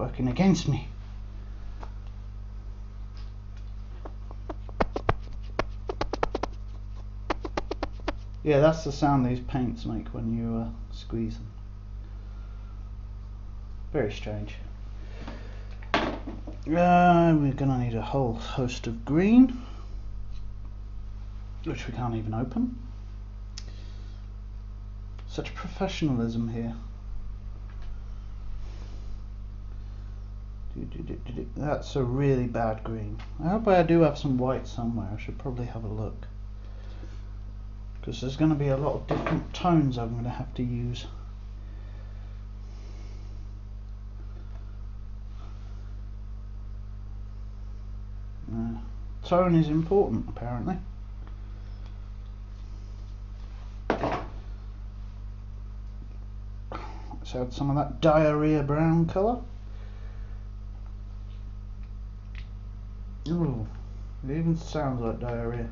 working against me. Yeah, that's the sound these paints make when you squeeze them. Very strange. We're gonna need a whole host of green, which we can't even open. Such professionalism here. That's a really bad green. I hope I do have some white somewhere. I should probably have a look, because there's going to be a lot of different tones I'm going to have to use. Tone is important, apparently. Let's add some of that diarrhea brown colour. Ooh, it even sounds like diarrhea.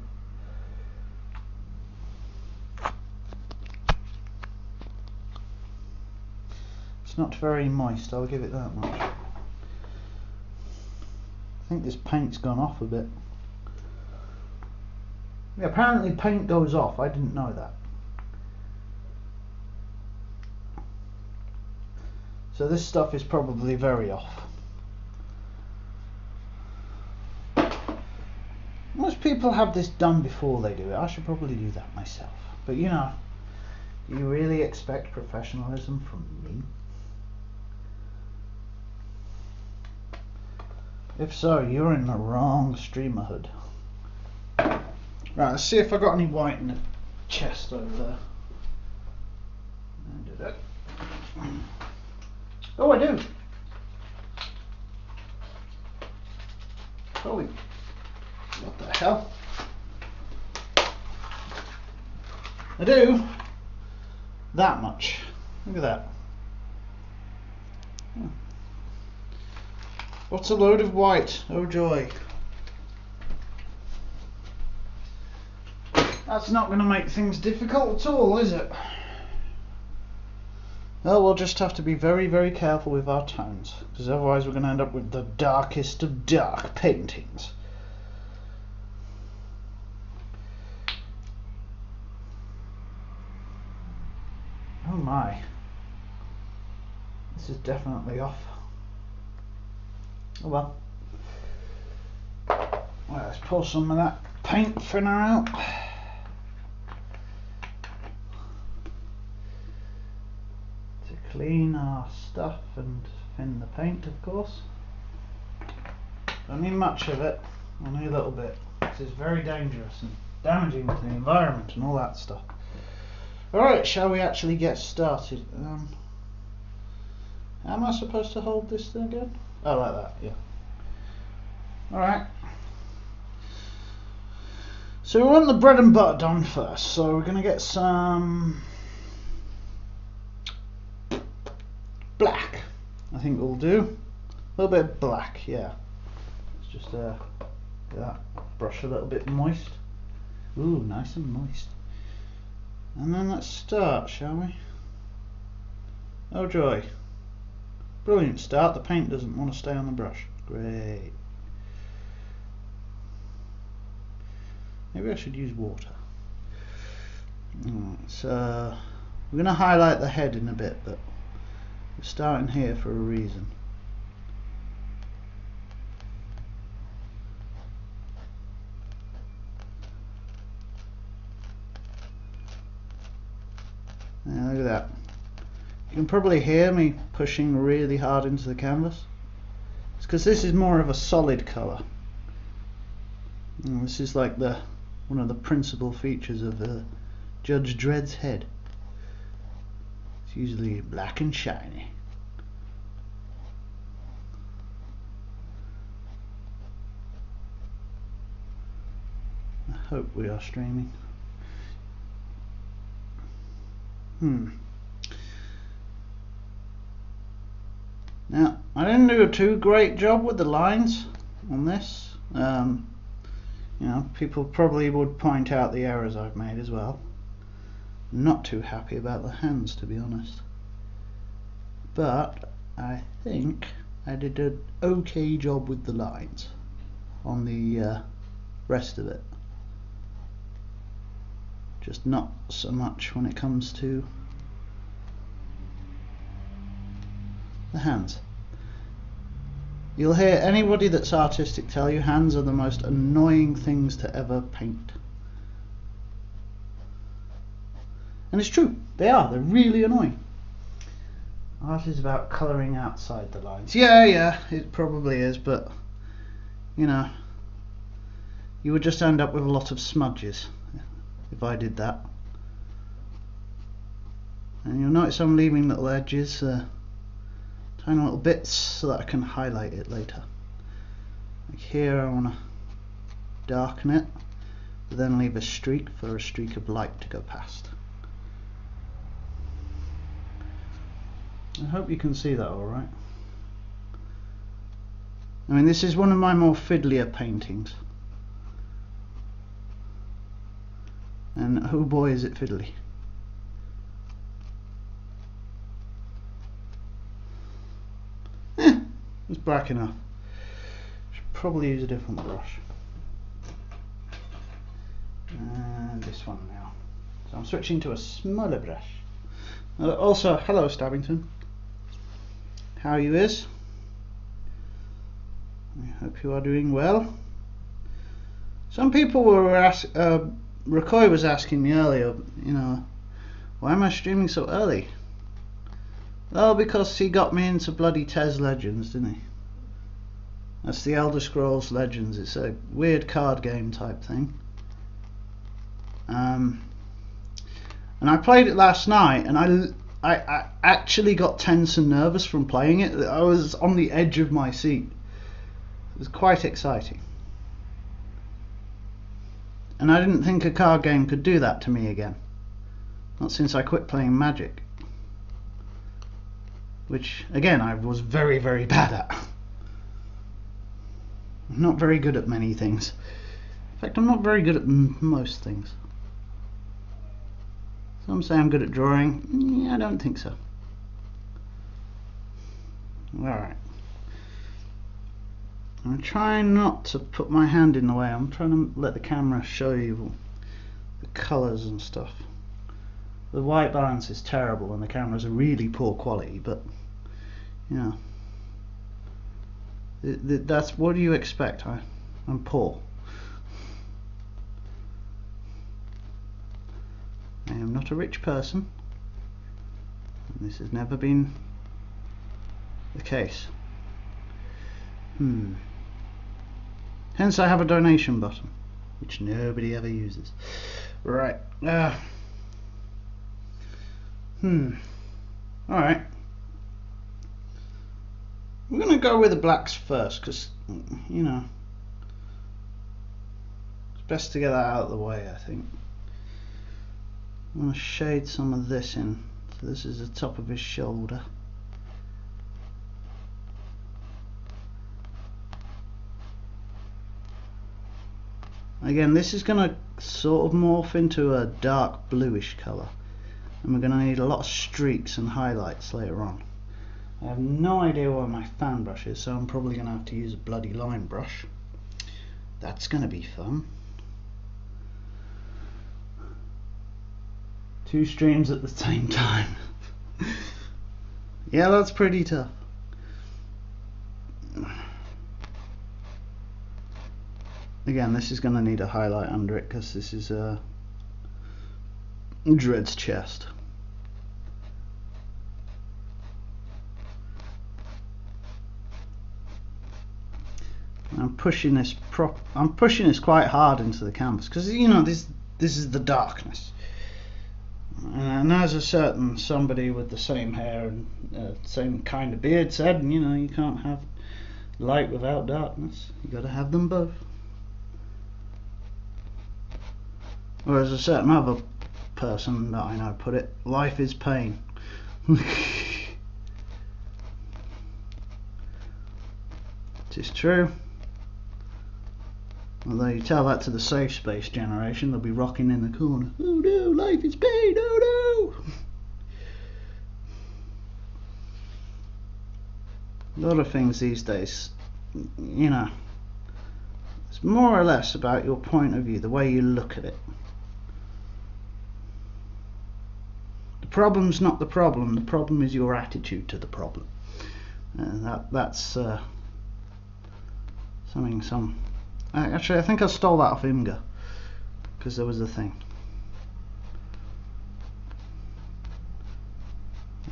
It's not very moist, I'll give it that much. I think this paint's gone off a bit. Yeah, apparently paint goes off, I didn't know that. So this stuff is probably very off. Most people have this done before they do it. I should probably do that myself. But you know, do you really expect professionalism from me? If so, you're in the wrong streamerhood. Right, let's see if I got any white in the chest over there. I did it. Oh, I do. Holy, what the hell? I do. That much. Look at that. What's a load of white? Oh joy. That's not going to make things difficult at all, is it? Well, we'll just have to be very, very careful with our tones, because otherwise we're going to end up with the darkest of dark paintings. Oh my. This is definitely off. Oh well. Well, let's pour some of that paint thinner out. To clean our stuff and thin the paint, of course. Don't need much of it, only a little bit. This is very dangerous and damaging to the environment and all that stuff. Alright, shall we actually get started? How am I supposed to hold this thing again? Oh, like that, yeah. Alright. So we want the bread and butter done first. So we're going to get some black. I think we'll do. A little bit of black, yeah. Let's just get that brush a little bit moist. Ooh, nice and moist. And then let's start, shall we? Oh joy. Brilliant start. The paint doesn't want to stay on the brush. Great. Maybe I should use water. So we're going to highlight the head in a bit, but we're starting here for a reason. Yeah, look at that. You can probably hear me pushing really hard into the canvas. It's because this is more of a solid colour. And this is like one of the principal features of Judge Dredd's head. It's usually black and shiny. I hope we are streaming. Now, I didn't do a too great job with the lines on this. You know, people probably would point out the errors I've made as well. I'm not too happy about the hands, to be honest. But I think I did an okay job with the lines on the rest of it. Just not so much when it comes to the hands. You'll hear anybody that's artistic tell you hands are the most annoying things to ever paint. And it's true, they are, they're really annoying. Art is about colouring outside the lines. Yeah, it probably is, but you know, you would just end up with a lot of smudges if I did that. And you'll notice I'm leaving little edges, tiny little bits, so that I can highlight it later. Like here I want to darken it, but then leave a streak for a streak of light to go past. I hope you can see that alright. I mean, this is one of my more fiddlier paintings. And oh boy is it fiddly. It's black enough. Should probably use a different brush. And this one now. So I'm switching to a smaller brush. Also, hello Stabbington. How you is? I hope you are doing well. Some people were Rakoy was asking me earlier, you know, why am I streaming so early? Well, because he got me into bloody Tez Legends, didn't he? That's the Elder Scrolls Legends. It's a weird card game type thing. And I played it last night, and I actually got tense and nervous from playing it. I was on the edge of my seat. It was quite exciting. And I didn't think a card game could do that to me again. Not since I quit playing Magic. Which, again, I was very, very bad at. I'm not very good at many things. In fact, I'm not very good at most things. Some say I'm good at drawing. Yeah, I don't think so. Alright. I'm trying not to put my hand in the way. I'm trying to let the camera show you the colours and stuff. The white balance is terrible and the cameras are really poor quality, but you know, that's what do you expect? I'm poor. I am not a rich person, and this has never been the case. Hence I have a donation button, which nobody ever uses. Right. Alright. I'm going to go with the blacks first, because, you know, it's best to get that out of the way, I think. I'm going to shade some of this in. So this is the top of his shoulder. Again, this is going to sort of morph into a dark bluish colour, and we're going to need a lot of streaks and highlights later on. I have no idea where my fan brush is, so I'm probably going to have to use a bloody line brush. That's going to be fun. 2 streams at the same time. Yeah, that's pretty tough. Again, this is going to need a highlight under it because this is Dredd's chest. I'm pushing this quite hard into the canvas because, you know, this is the darkness. And as a certain somebody with the same hair and same kind of beard said, you know, you can't have light without darkness. You got to have them both. Or as a certain other person that I know put it, life is pain. It is true. Although you tell that to the safe space generation, they'll be rocking in the corner. Oh no, life is pain, oh A lot of things these days, you know, it's more or less about your point of view, the way you look at it. The problem's not the problem is your attitude to the problem. And that's something actually I think I stole that off Imga, because there was a thing.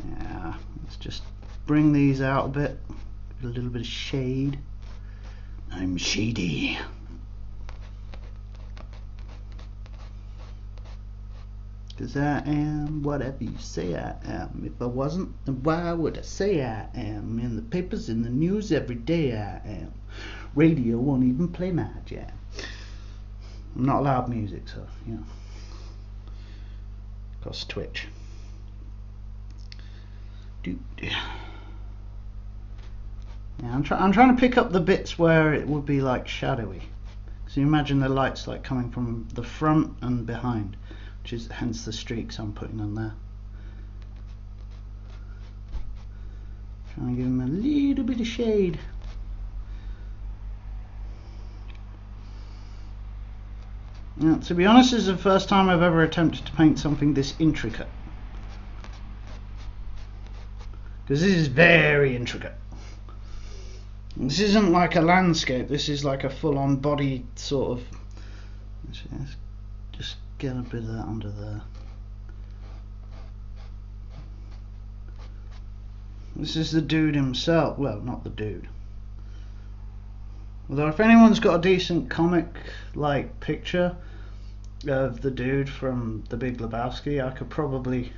Yeah, let's just bring these out a bit, a little bit of shade. I'm shady. Cause I am whatever you say I am. If I wasn't, then why would I say I am? In the papers, in the news, every day I am. Radio won't even play my jam. I'm not allowed music, so, you know. Costs Twitch. Yeah, I'm trying to pick up the bits where it would be like shadowy. So you imagine the lights like coming from the front and behind, which is hence the streaks I'm putting on there. Trying to give them a little bit of shade. Now, to be honest, this is the first time I've ever attempted to paint something this intricate. Because this is very intricate. This isn't like a landscape, this is like a full-on body sort of. Let's just get a bit of that under there. This is the dude himself. Well, not the dude. Although if anyone's got a decent comic-like picture of the dude from The Big Lebowski, I could probably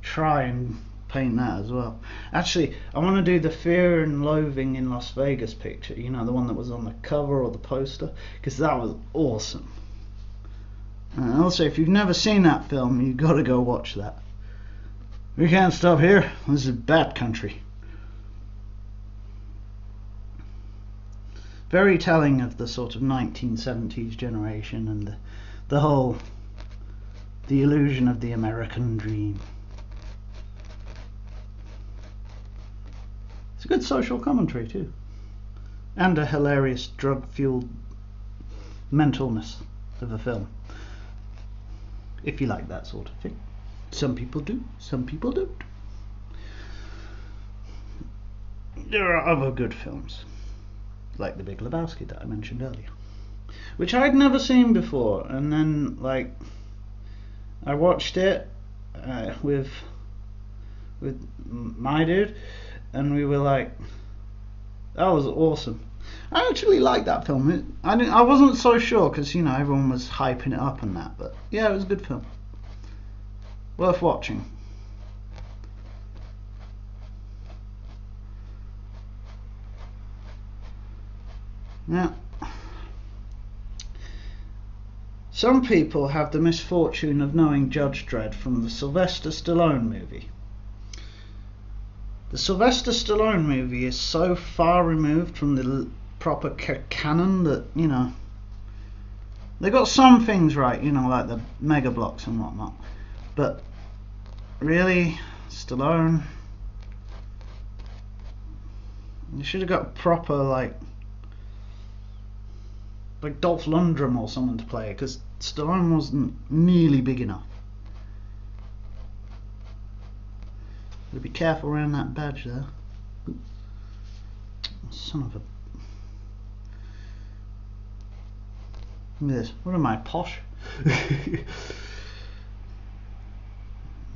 try and paint that as well. Actually, I want to do the Fear and Loathing in Las Vegas picture, you know, the one that was on the cover or the poster, because that was awesome. And also, if you've never seen that film, you've got to go watch that. We can't stop here. This is bad country. Very telling of the sort of 1970s generation and the illusion of the American dream. It's a good social commentary too, and a hilarious drug-fueled mentalness of a film, if you like that sort of thing. Some people do, some people don't. There are other good films, like The Big Lebowski that I mentioned earlier, which I'd never seen before, and then like I watched it with my dude, and we were like, that was awesome. I actually liked that film. I wasn't so sure because, you know, everyone was hyping it up and that, but yeah, it was a good film. Worth watching. Now, some people have the misfortune of knowing Judge Dredd from the Sylvester Stallone movie. The Sylvester Stallone movie is so far removed from the proper canon that, you know, they got some things right, you know, like the mega blocks and whatnot, but really, Stallone, you should have got proper like Dolph Lundgren or someone to play it, because Stallone wasn't nearly big enough. Be careful around that badge there. Son of a... Look at this. What am I, posh?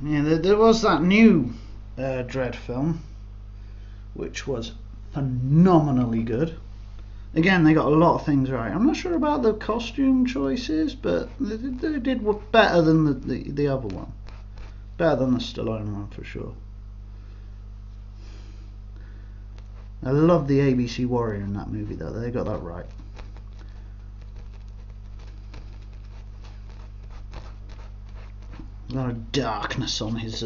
Yeah, there was that new Dredd film, which was phenomenally good. Again, they got a lot of things right. I'm not sure about the costume choices, but they did better than the other one. Better than the Stallone one, for sure. I love the ABC Warrior in that movie though, they got that right. A lot of darkness on his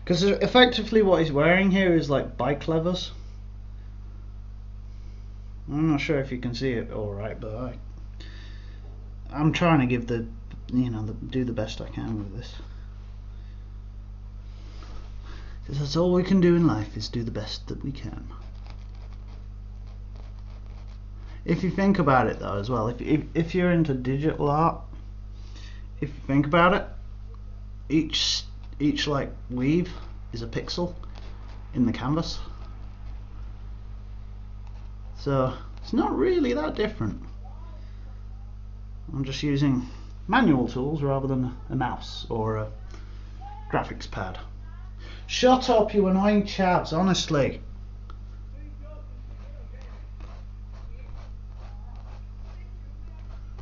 because effectively what he's wearing here is like bike levers. I'm not sure if you can see it alright, but I'm trying to give do the best I can with this. Because that's all we can do in life, is do the best that we can. If you think about it though as well, if you're into digital art, if you think about it, each like weave is a pixel in the canvas. So it's not really that different. I'm just using manual tools rather than a mouse or a graphics pad. Shut up, you annoying chavs, honestly.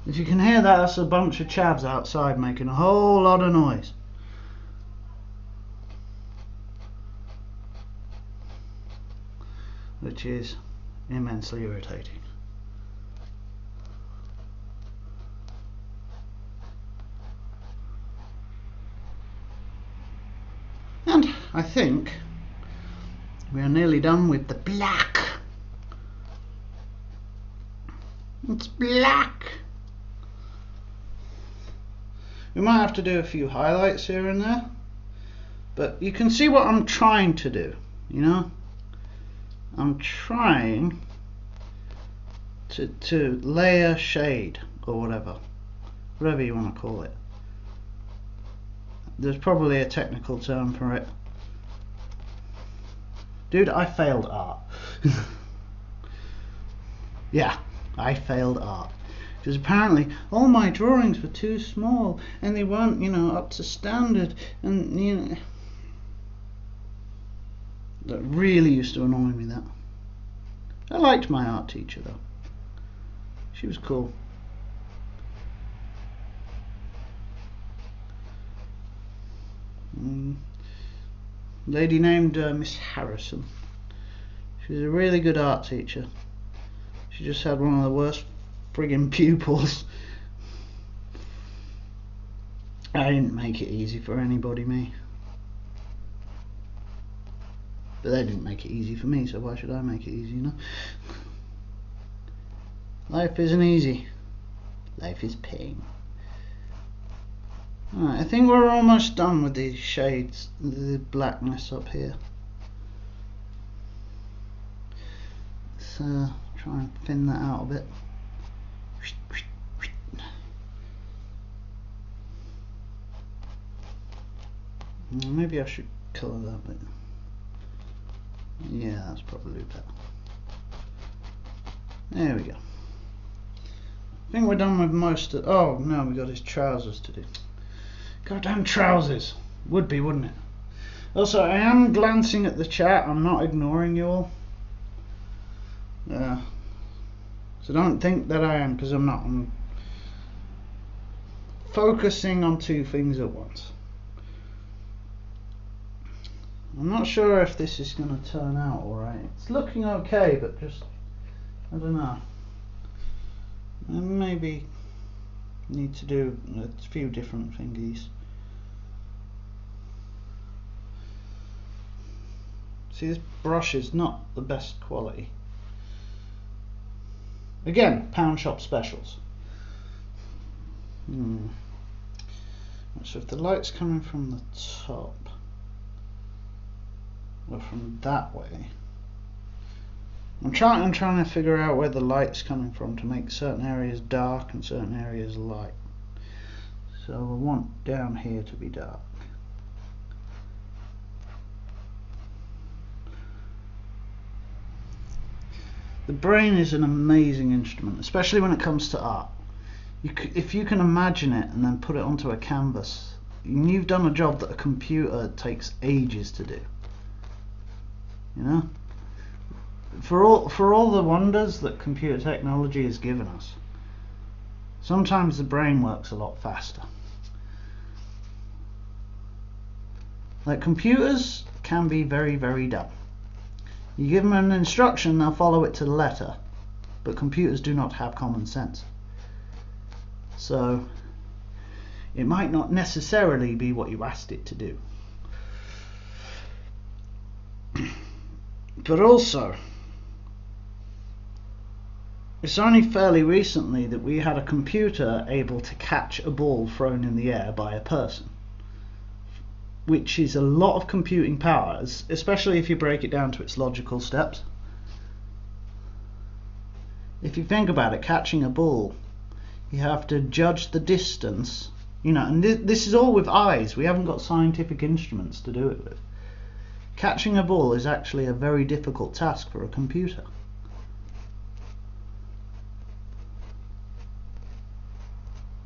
If you can hear that, that's a bunch of chavs outside making a whole lot of noise. Which is immensely irritating. And I think we are nearly done with the black. It's black. We might have to do a few highlights here and there, but you can see what I'm trying to do, you know? I'm trying to layer shade, or whatever you want to call it. There's probably a technical term for it. Dude, I failed art. Yeah, I failed art. Because apparently all my drawings were too small and they weren't, you know, up to standard, and you know, that really used to annoy me. That I liked my art teacher though. She was cool. Lady named Miss Harrison. She was a really good art teacher. She just had one of the worst friggin' pupils. I didn't make it easy for anybody, me. But they didn't make it easy for me, so why should I make it easy, you know? Life isn't easy. Life is pain. Alright, I think we're almost done with these shades, the blackness up here. Let's try and thin that out a bit. Maybe I should colour that bit. Yeah, that's probably better. There we go. I think we're done with most of... Oh no, we got his trousers to do. Goddamn trousers. Would be, wouldn't it? Also, I am glancing at the chat. I'm not ignoring you all. So don't think that I am, because I'm not. I'm focusing on two things at once. I'm not sure if this is going to turn out alright. It's looking okay, but just, I don't know. I maybe need to do a few different thingies. See, this brush is not the best quality. Again, pound shop specials. So if the light's coming from the top, or from that way, I'm trying to figure out where the light's coming from to make certain areas dark and certain areas light. So I want down here to be dark. The brain is an amazing instrument, especially when it comes to art. If you can imagine it and then put it onto a canvas, you've done a job that a computer takes ages to do. You know? For all the wonders that computer technology has given us, sometimes the brain works a lot faster. Like, computers can be very, very dumb. You give them an instruction, they'll follow it to the letter, but computers do not have common sense. So it might not necessarily be what you asked it to do. But also, it's only fairly recently that we had a computer able to catch a ball thrown in the air by a person. which is a lot of computing power, especially if you break it down to its logical steps. If you think about it, catching a ball, you have to judge the distance, you know, and this is all with eyes. We haven't got scientific instruments to do it with. Catching a ball is actually a very difficult task for a computer.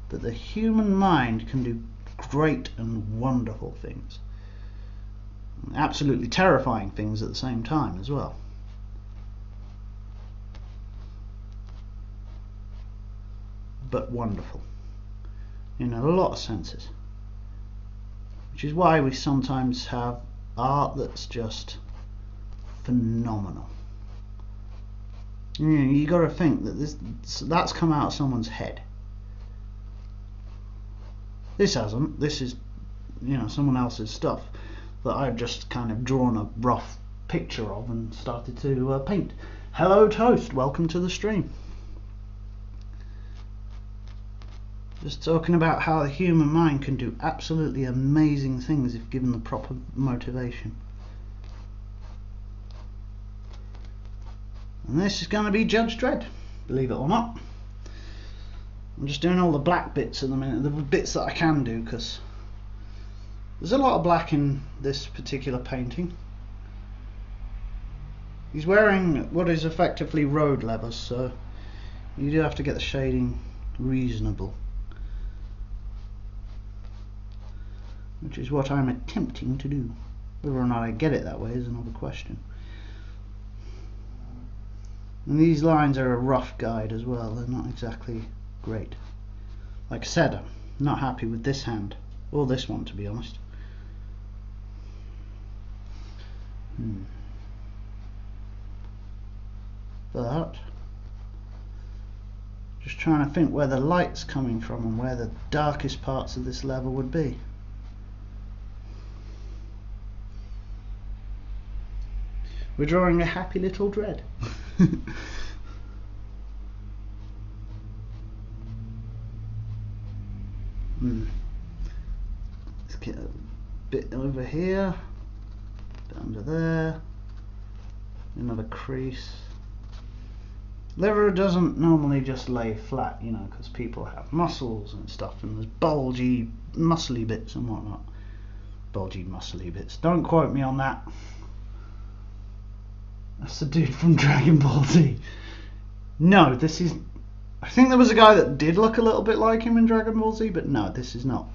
But the human mind can do great and wonderful things. Absolutely terrifying things at the same time as well. But wonderful in a lot of senses. Which is why we sometimes have art that's just phenomenal. You got to think that that's come out of someone's head. This hasn't. This is, you know, someone else's stuff that I've just kind of drawn a rough picture of and started to paint. Hello Toast, welcome to the stream. Just talking about how the human mind can do absolutely amazing things if given the proper motivation. And this is going to be Judge Dredd, believe it or not. I'm just doing all the black bits at the minute, the bits that I can do, because there's a lot of black in this particular painting. He's wearing what is effectively road leathers, so you do have to get the shading reasonable, which is what I'm attempting to do. Whether or not I get it that way is another question. And these lines are a rough guide as well, they're not exactly great. Like I said, I'm not happy with this hand, or this one to be honest. But just trying to think where the light's coming from and where the darkest parts of this level would be. We're drawing a happy little Dredd. Let's get a bit over here, a bit under there, another crease. Leather doesn't normally just lay flat, you know, because people have muscles and stuff, and there's bulgy, muscly bits and whatnot. Bulgy, muscly bits. Don't quote me on that. That's the dude from Dragon Ball Z. No, this is... I think there was a guy that did look a little bit like him in Dragon Ball Z, but no, this is not.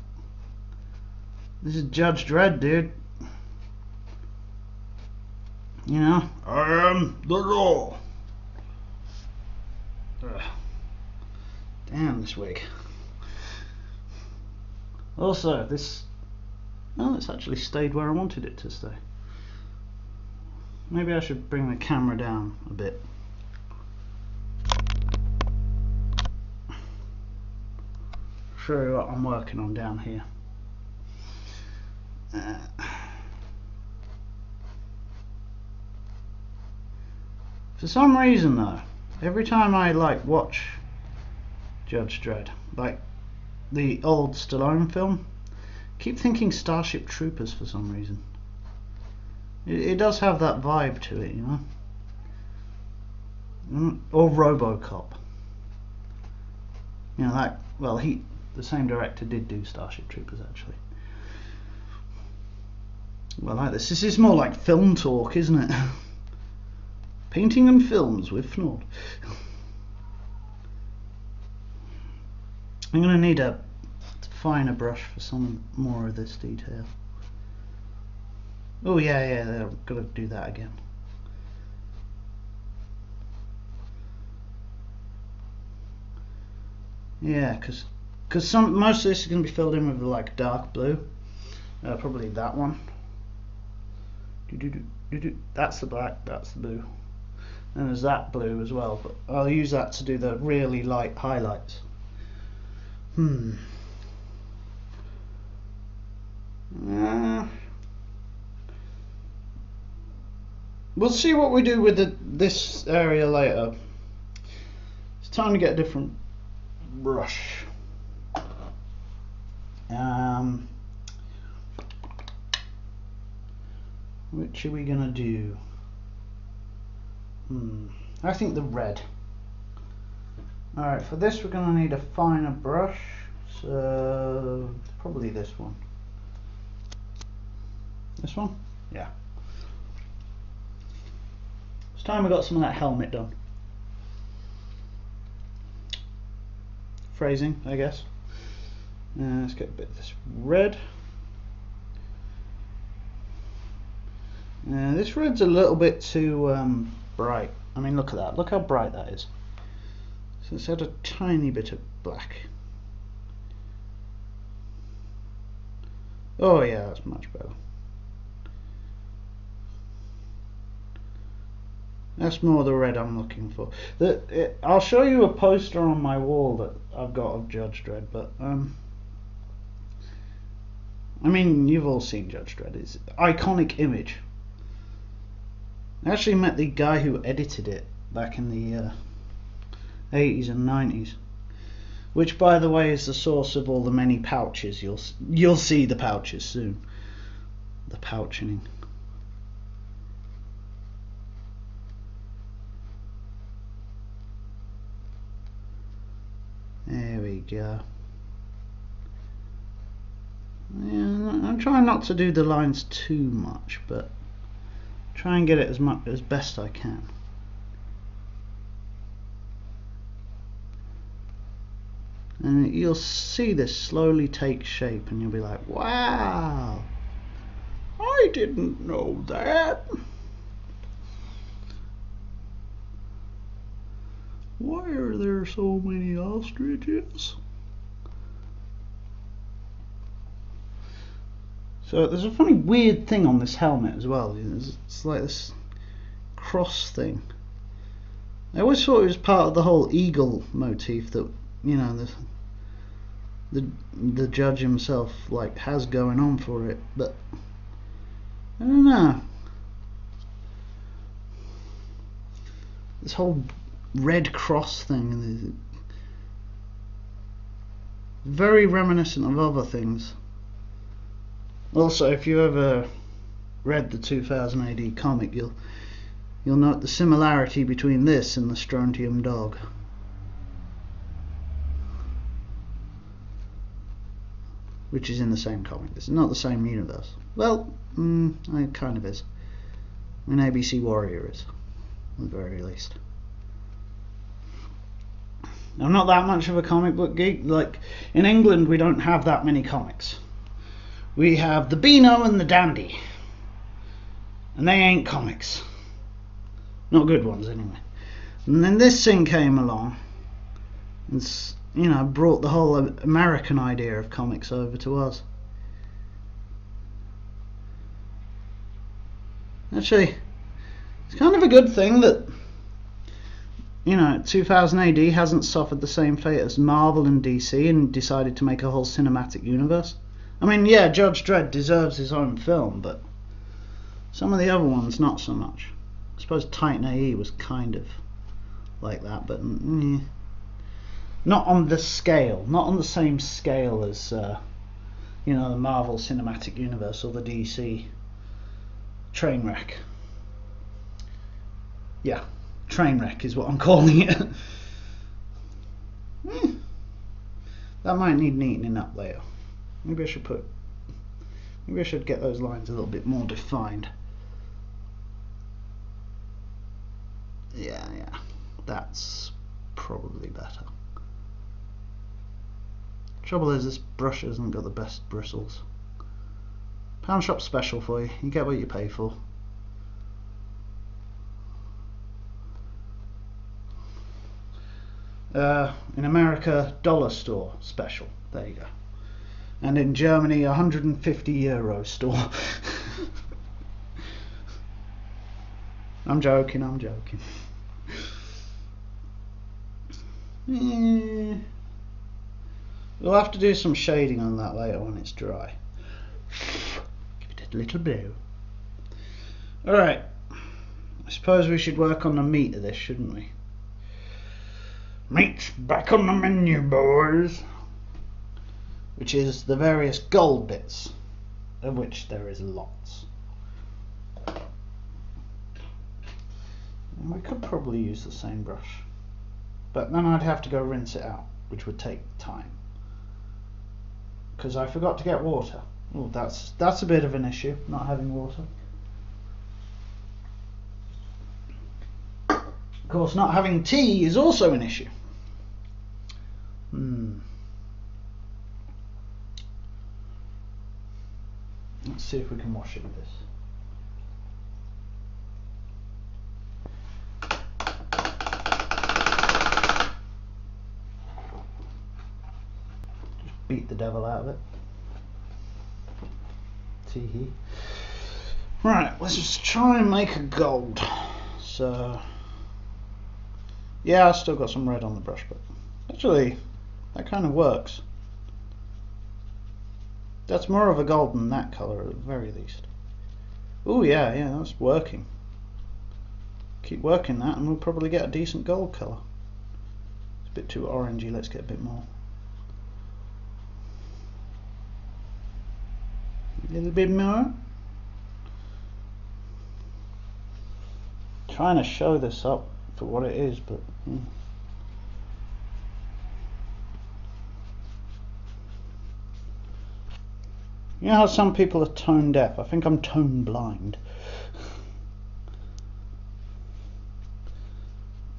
This is Judge Dredd, dude. You know, I am the law. Ugh. Damn this wig. Also, this... well, it's actually stayed where I wanted it to stay. Maybe I should bring the camera down a bit. Show you what I'm working on down here. For some reason though, every time I watch Judge Dredd, like the old Stallone film, I keep thinking Starship Troopers for some reason. It does have that vibe to it, you know. Or RoboCop. You know, that, well, the same director did do Starship Troopers actually. Well, like this is more like film talk, isn't it? Painting and films with Fnord. I'm going to need a finer brush for some more of this detail. Oh yeah, I've got to do that again. Yeah, because most of this is going to be filled in with like dark blue. Probably that one. That's the black, that's the blue. And there's that blue as well, but I'll use that to do the really light highlights. We'll see what we do with this area later. It's time to get a different brush. Which are we gonna do? I think the red. Alright, for this we're gonna need a finer brush, so probably this one. This one? Yeah. It's time we got some of that helmet done. Phrasing, I guess. Let's get a bit of this red. This red's a little bit too bright. I mean, look at that. Look how bright that is. So let's add a tiny bit of black. Oh yeah, that's much better. That's more the red I'm looking for. I'll show you a poster on my wall that I've got of Judge Dredd, but I mean, you've all seen Judge Dredd. It's an iconic image. I actually met the guy who edited it back in the 80s and 90s, which, by the way, is the source of all the many pouches. You'll see the pouches soon. The pouching. There we go. Yeah, I'm trying not to do the lines too much, but try and get it as best I can. And you'll see this slowly take shape, and you'll be like, wow, I didn't know that. Why are there so many ostriches? So there's a funny weird thing on this helmet as well. It's like this cross thing. I always thought it was part of the whole eagle motif that, you know, the judge himself like has going on for it, but I don't know. This whole red cross thing, very reminiscent of other things. Also, if you ever read the 2000 AD comic, you'll note the similarity between this and the Strontium dog. Which is in the same comic. This is not the same universe. Well, it kind of is. I mean, ABC Warrior is, at the very least. I'm not that much of a comic book geek. Like, in England, we don't have that many comics. We have the Beano and the Dandy, and they ain't comics. Not good ones, anyway. And then this thing came along, and, you know, brought the whole American idea of comics over to us. Actually, it's kind of a good thing that, you know, 2000 AD hasn't suffered the same fate as Marvel and DC and decided to make a whole cinematic universe. I mean, yeah, Judge Dredd deserves his own film, but some of the other ones not so much. I suppose Titan AE was kind of like that, but not on the scale, not on the same scale as you know, the Marvel Cinematic Universe or the DC Trainwreck. Yeah, Trainwreck is what I'm calling it. That might need neatening up later. Maybe I should get those lines a little bit more defined. Yeah, that's probably better. Trouble is, this brush hasn't got the best bristles. Pound shop special for you. You get what you pay for. In America, dollar store special. There you go. And in Germany, €150 store. I'm joking. We'll have to do some shading on that later when it's dry. Give it a little blow. Alright, I suppose we should work on the meat of this, shouldn't we? Meat's back on the menu, boys. Which is the various gold bits, of which there is lots. And we could probably use the same brush, but then I'd have to go rinse it out, which would take time. Because I forgot to get water. Oh, that's a bit of an issue, not having water. Of course, not having tea is also an issue. Let's see if we can wash it with this. Just beat the devil out of it. Tee-hee. Right, let's just try and make a gold. So, yeah, I've still got some red on the brush, but actually, that kind of works. That's more of a gold than that colour at the very least. Oh yeah, that's working. Keep working that and we'll probably get a decent gold colour. It's a bit too orangey, let's get a bit more. A little bit more. Trying to show this up for what it is, but you know how some people are tone deaf? I think I'm tone blind.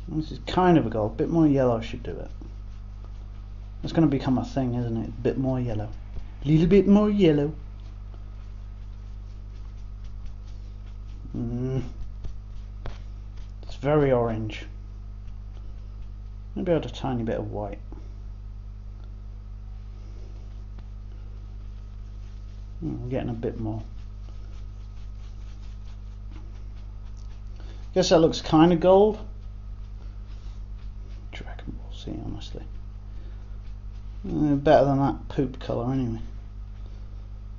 This is kind of a gold. A bit more yellow should do it. It's going to become a thing, isn't it? A bit more yellow. A little bit more yellow. It's very orange. Maybe add a tiny bit of white. I'm getting a bit more. Guess that looks kind of gold. What do you reckon? We'll see, honestly. Better than that poop colour anyway.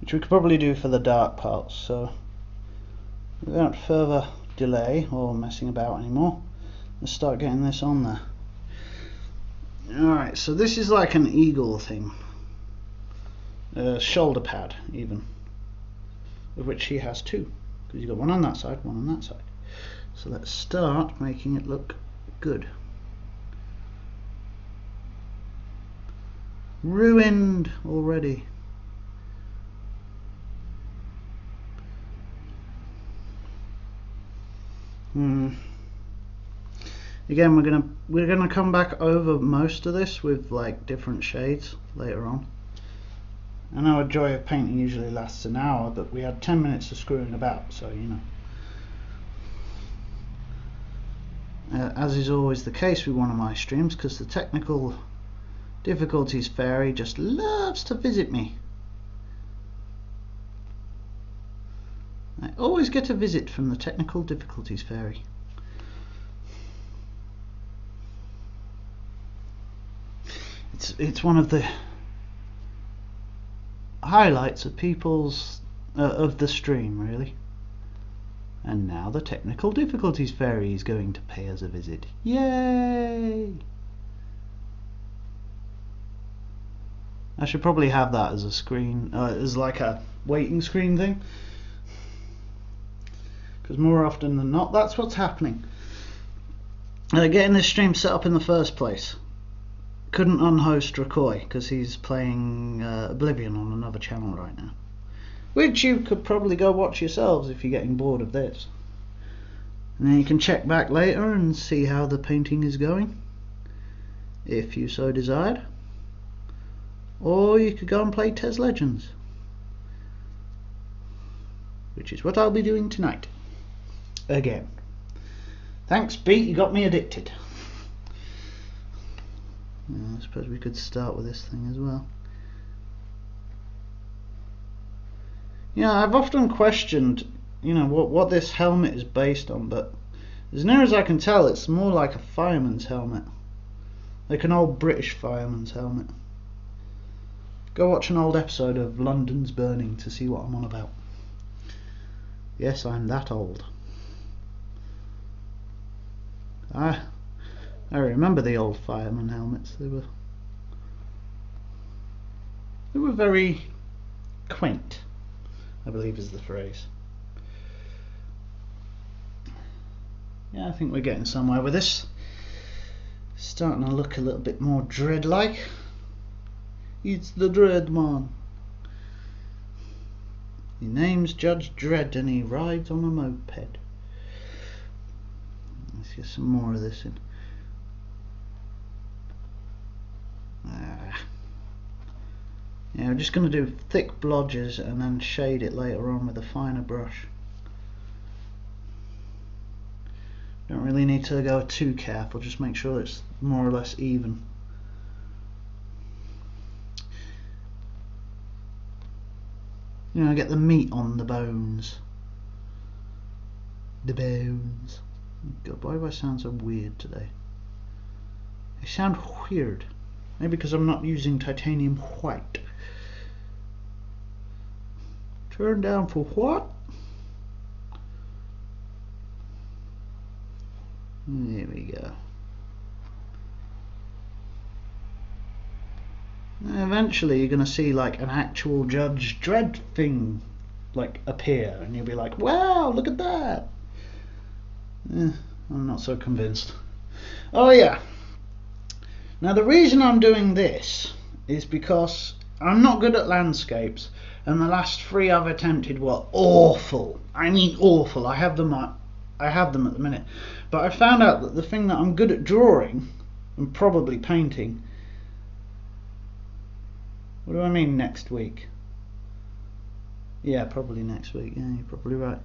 Which we could probably do for the dark parts, so without further delay or messing about anymore, let's start getting this on there. Alright, so this is like an eagle thing. Shoulder pad even, of which he has two, because you've got one on that side, one on that side. So let's start making it look good. Ruined already. Again, we're gonna come back over most of this with like different shades later on. I know a joy of painting usually lasts an hour, but we had 10 minutes of screwing about, so you know. As is always the case with one of my streams, because the technical difficulties fairy just loves to visit me. I always get a visit from the technical difficulties fairy. It's one of the highlights of people's of the stream, really. And now the technical difficulties fairy is going to pay us a visit. Yay! I should probably have that as a screen, as like a waiting screen thing, because more often than not that's what's happening. Getting this stream set up in the first place. Couldn't unhost Rakoy because he's playing Oblivion on another channel right now, which you could probably go watch yourselves if you're getting bored of this, and then you can check back later and see how the painting is going if you so desired, or you could go and play Tez Legends, which is what I'll be doing tonight again. Thanks Pete, you got me addicted. I suppose we could start with this thing as well. Yeah, I've often questioned, you know, what this helmet is based on, but as near as I can tell, it's more like a fireman's helmet, like an old British fireman's helmet. Go watch an old episode of London's Burning to see what I'm on about. Yes, I'm that old. I remember the old fireman helmets. They were very quaint, I believe is the phrase. Yeah, I think we're getting somewhere with this. Starting to look a little bit more Dredd-like. It's the Dredd man. His name's Judge Dredd and he rides on a moped. Let's get some more of this in. Yeah, I'm just going to do thick blotches and then shade it later on with a finer brush. Don't really need to go too careful, just make sure it's more or less even. You know, get the meat on the bones. The bones. God, why do I sound so weird today? I sound weird. Maybe because I'm not using titanium white. Turn down for what? There we go. Eventually you're going to see like an actual Judge Dredd thing like appear and you'll be like, wow, look at that. I'm not so convinced. Oh yeah. Now the reason I'm doing this is because I'm not good at landscapes and the last 3 I've attempted were awful. I mean awful. I have them at the minute. But I found out that the thing that I'm good at drawing and probably painting. What do I mean next week? Yeah, probably next week. Yeah, you're probably right.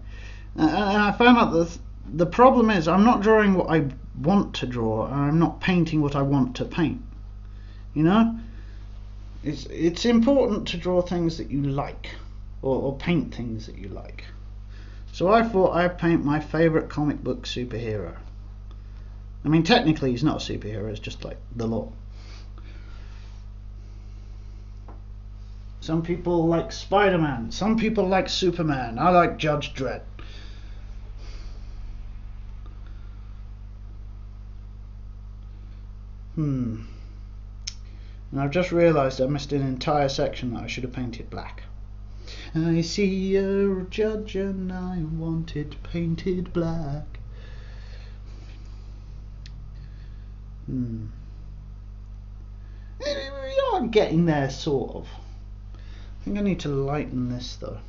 And I found out that the problem is I'm not drawing what I want to draw and I'm not painting what I want to paint. You know? It's important to draw things that you like or paint things that you like. So I thought I'd paint my favourite comic book superhero. I mean, technically he's not a superhero, it's just like the law. Some people like Spider-Man, some people like Superman, I like Judge Dredd. And I've just realised I missed an entire section that I should have painted black. I see a judge and I want it painted black. We are getting there, sort of. I think I need to lighten this though.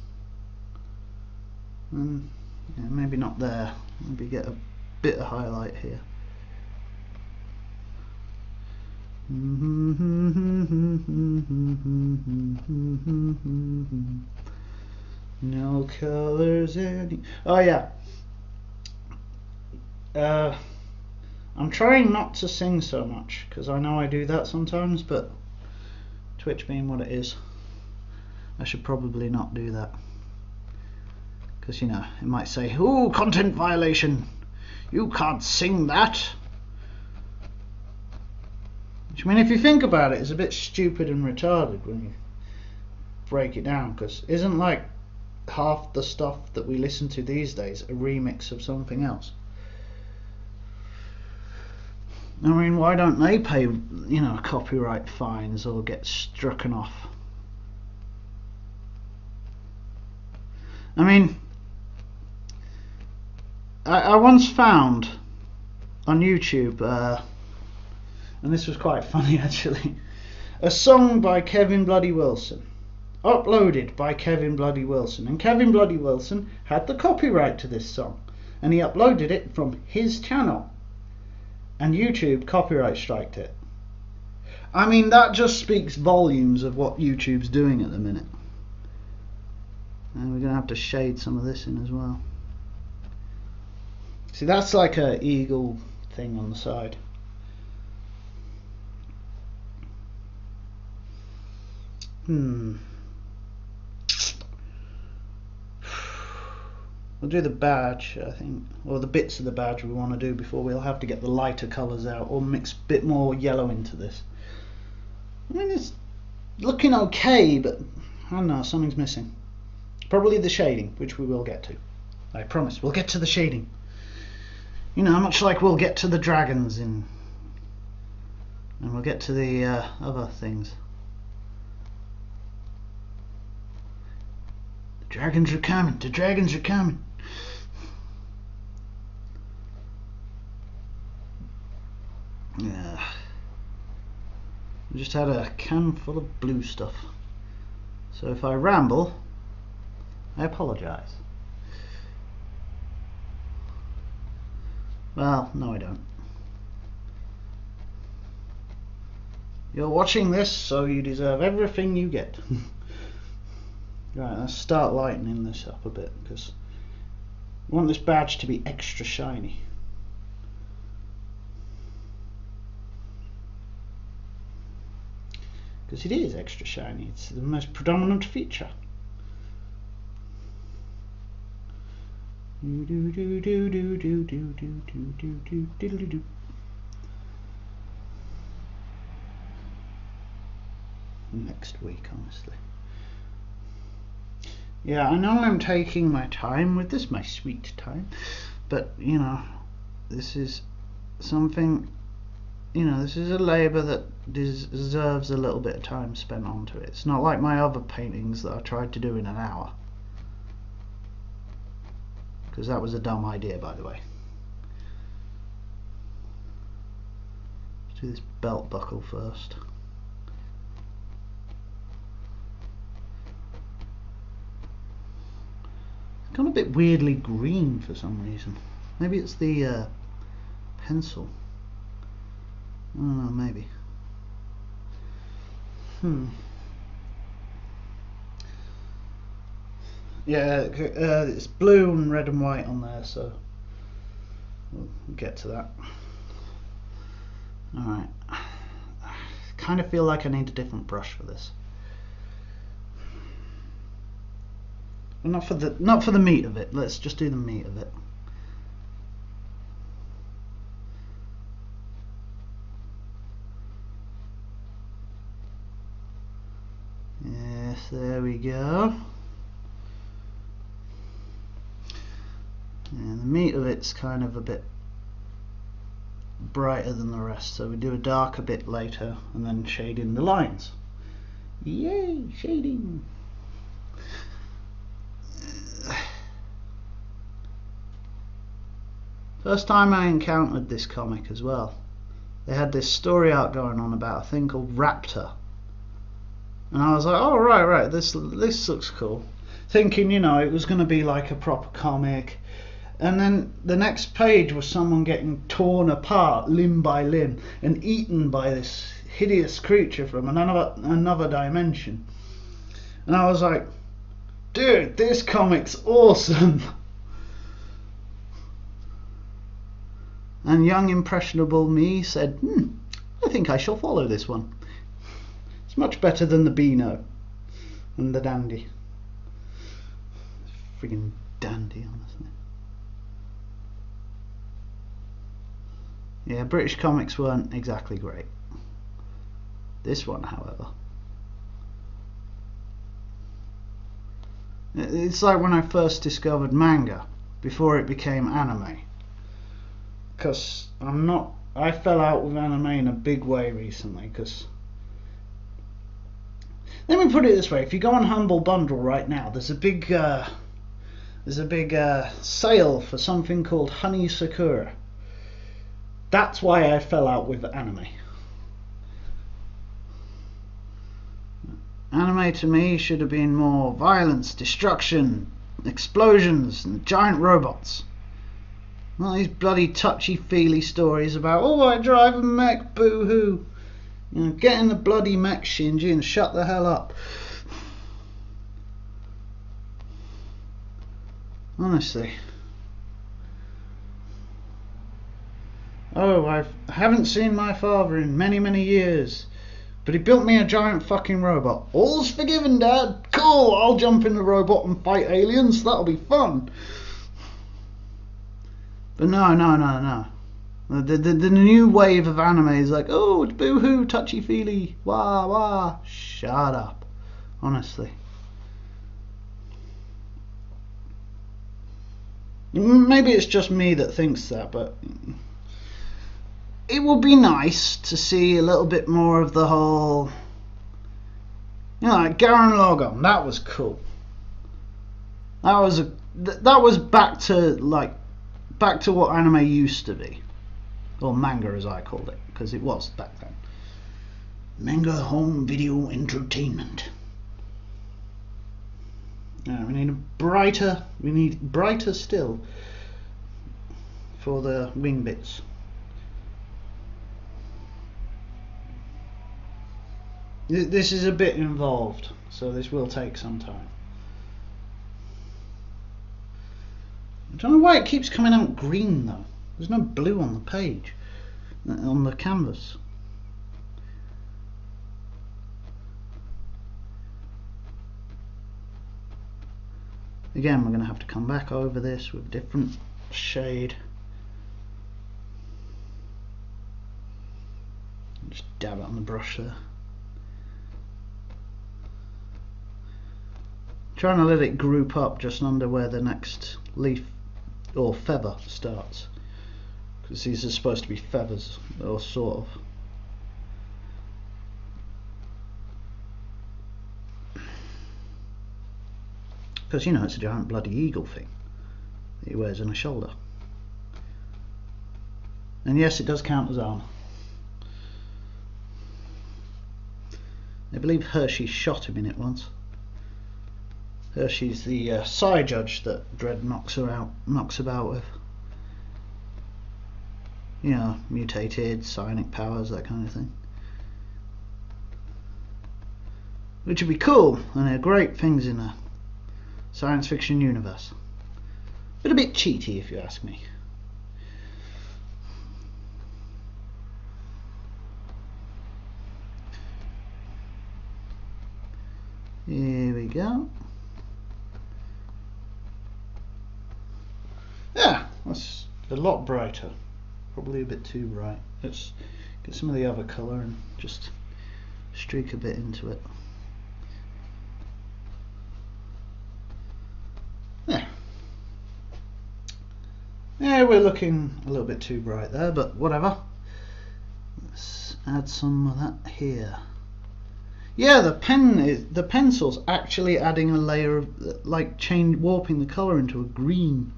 Yeah, maybe not there. Maybe get a bit of highlight here. No colors any. Oh yeah. I'm trying not to sing so much because I know I do that sometimes, but Twitch being what it is, I should probably not do that because, you know, it might say, "Ooh, content violation, you can't sing that." Which, I mean, if you think about it, is a bit stupid and retarded when you break it down, because isn't like half the stuff that we listen to these days a remix of something else? I mean, why don't they pay, you know, copyright fines or get struck off? I mean, I once found on YouTube, and this was quite funny actually, a song by Kevin Bloody Wilson, uploaded by Kevin Bloody Wilson, and Kevin Bloody Wilson had the copyright to this song, and he uploaded it from his channel, and YouTube copyright striked it. I mean, that just speaks volumes of what YouTube's doing at the minute. And we're going to have to shade some of this in as well. See, that's like a eagle thing on the side. We'll do the badge, I think, or the bits of the badge we want to do before we'll have to get the lighter colours out or mix a bit more yellow into this. I mean, it's looking okay, but I don't know, something's missing. Probably the shading, which we will get to. I promise, we'll get to the shading. You know, much like we'll get to the dragons and we'll get to the other things. The dragons are coming, the dragons are coming. Yeah. I just had a can full of blue stuff. So if I ramble, I apologise. Well, no I don't. You're watching this, so you deserve everything you get. Right, let's start lightening this up a bit, because we want this badge to be extra shiny. Because it is extra shiny, it's the most predominant feature. Next week, honestly. Yeah, I know I'm taking my time with this, my sweet time, but you know, this is something, you know, this is a labour that deserves a little bit of time spent onto it. It's not like my other paintings that I tried to do in an hour, because that was a dumb idea, by the way. Let's do this belt buckle first. It's gone a bit weirdly green for some reason. Maybe it's the pencil. I don't know, maybe. Yeah, it's blue and red and white on there, so we'll get to that. Alright. I kind of feel like I need a different brush for this. Not for the meat of it. Let's just do the meat of it. Yes, there we go. And the meat of it's kind of a bit brighter than the rest, so we do a darker bit later and then shade in the lines. Yay, shading! First time I encountered this comic as well, they had this story arc going on about a thing called Raptor, and I was like, oh right, this looks cool, thinking, you know, it was going to be like a proper comic. And then the next page was someone getting torn apart limb by limb and eaten by this hideous creature from another dimension, and I was like, dude, this comic's awesome. And young impressionable me said, I think I shall follow this one. It's much better than the Beano and the Dandy. Friggin' dandy, honestly. Yeah, British comics weren't exactly great. This one, however, it's like when I first discovered manga before it became anime. Because I fell out with anime in a big way recently, because let me put it this way, if you go on Humble Bundle right now, there's a big sale for something called Honey Sakura. That's why I fell out with anime. Anime to me should have been more violence, destruction, explosions and giant robots. Not these bloody touchy-feely stories about, oh, I drive a mech, boo-hoo. You know, get in the bloody mech, Shinji, and shut the hell up. Honestly. Oh, I haven't seen my father in many, many years, but he built me a giant fucking robot. All's forgiven, Dad. Cool, I'll jump in the robot and fight aliens. That'll be fun. But no. The new wave of anime is like, oh, it's boo-hoo, touchy-feely, wah, wah. Shut up. Honestly. Maybe it's just me that thinks that, but it would be nice to see a little bit more of the whole, you know, like Garen Logon. That was cool. That was back to what anime used to be, or manga as I called it, because it was back then. Manga home video entertainment. Now we need brighter still for the wing bits. This is a bit involved, so this will take some time. I don't know why it keeps coming out green though. There's no blue on the page, on the canvas. Again, we're going to have to come back over this with a different shade. Just dab it on the brush there. Trying to let it group up just under where the next leaf or feather starts, because these are supposed to be feathers, or sort of. Because, you know, it's a giant bloody eagle thing that he wears on his shoulder. And yes, it does count as armour. I believe Hershey shot him in it once. Hershey's the psi judge that Dredd knocks about with. You know, mutated, psionic powers, that kind of thing. Which would be cool, and they're great things in a science fiction universe. But a bit cheaty, if you ask me. Here we go. Yeah, that's a lot brighter. Probably a bit too bright. Let's get some of the other colour and just streak a bit into it. Yeah, we're looking a little bit too bright there, but whatever. Let's add some of that here. Yeah, the pencil's actually adding a layer of, like, warping the colour into a green.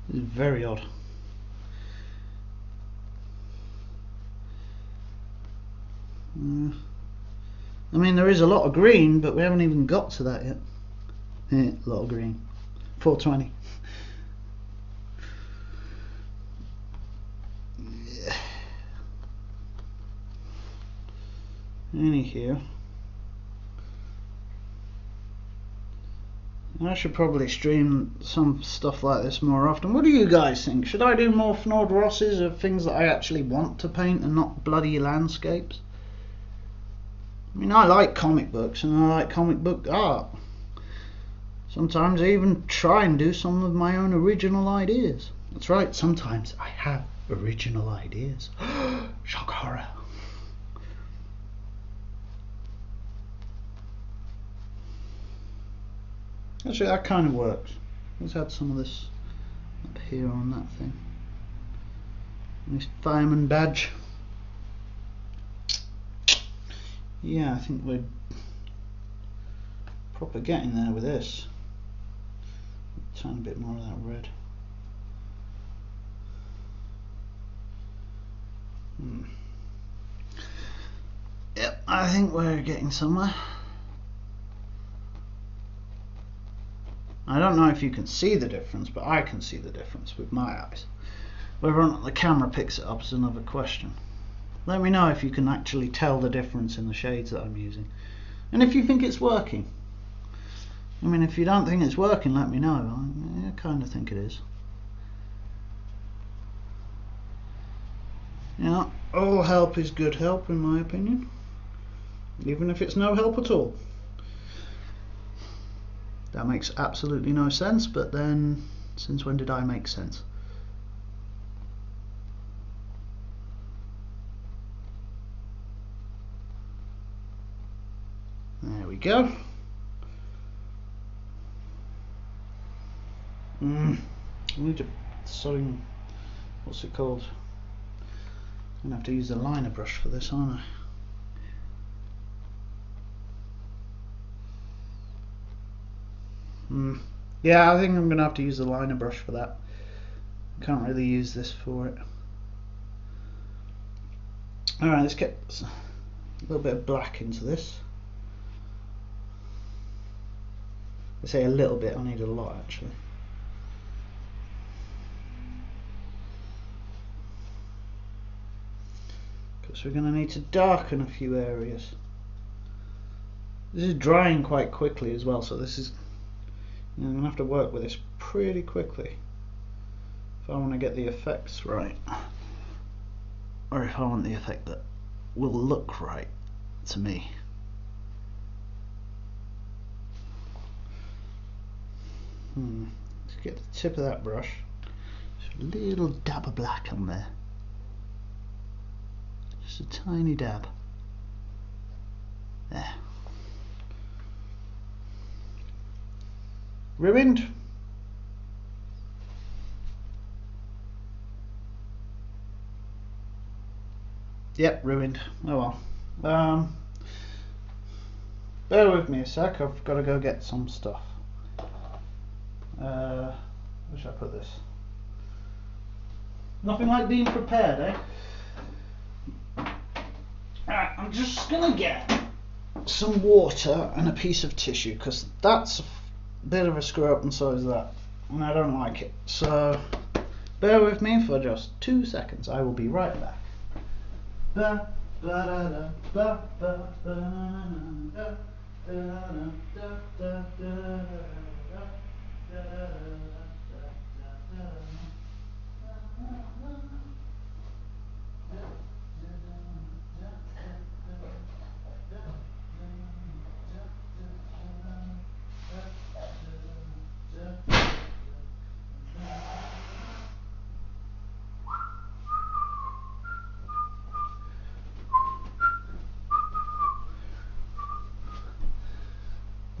It's very odd. I mean, there is a lot of green, but we haven't even got to that yet. Yeah, a lot of green. 420. Anywho, I should probably stream some stuff like this more often. What do you guys think? Should I do more Fnord Rosses of things that I actually want to paint and not bloody landscapes? I mean, I like comic books and I like comic book art. Sometimes I even try and do some of my own original ideas. That's right, sometimes I have original ideas. Shock horror. Actually, that kind of works. Let's add some of this up here on that thing. Nice fireman badge. Yeah, I think we're proper getting there with this. A tiny bit more of that red. Yep, I think we're getting somewhere. I don't know if you can see the difference, but I can see the difference with my eyes. Whether or not the camera picks it up is another question. Let me know if you can actually tell the difference in the shades that I'm using. And if you think it's working. I mean, if you don't think it's working, let me know. I kind of think it is. You know, all help is good help, in my opinion. Even if it's no help at all. That makes absolutely no sense, but then, since when did I make sense? There we go. I need to sewing, what's it called? I'm going to have to use the liner brush for this, aren't I? Yeah, I think I'm going to have to use the liner brush for that. I can't really use this for it. Alright, let's get a little bit of black into this. I say a little bit, I need a lot actually. Because we're going to need to darken a few areas. This is drying quite quickly as well, so this is, I'm going to have to work with this pretty quickly if I want to get the effects right, or if I want the effect that will look right to me. Let's get the tip of that brush, just a little dab of black on there, just a tiny dab there. Ruined? Yep, ruined. Oh well. Bear with me a sec, I've got to go get some stuff. Where should I put this? Nothing like being prepared, eh? Right, I'm just gonna get some water and a piece of tissue, because that's a bit of a screw up and so is that, and I don't like it. So bear with me for just 2 seconds, I will be right back. Ba, ba, da, da, ba, ba, ba, da, da, da, da, da,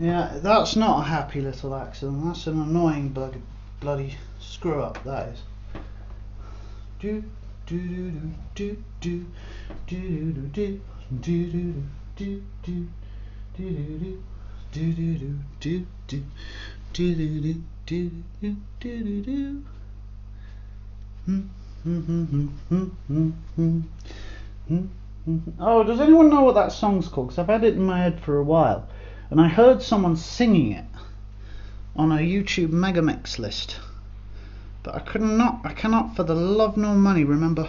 Yeah, that's not a happy little accident, that's an annoying bloody screw up, that is. Do do do do do do do do do do do do do do do. Oh, does anyone know what that song's called? Because I've had it in my head for a while, and I heard someone singing it on a YouTube Megamix list, but I cannot for the love nor money remember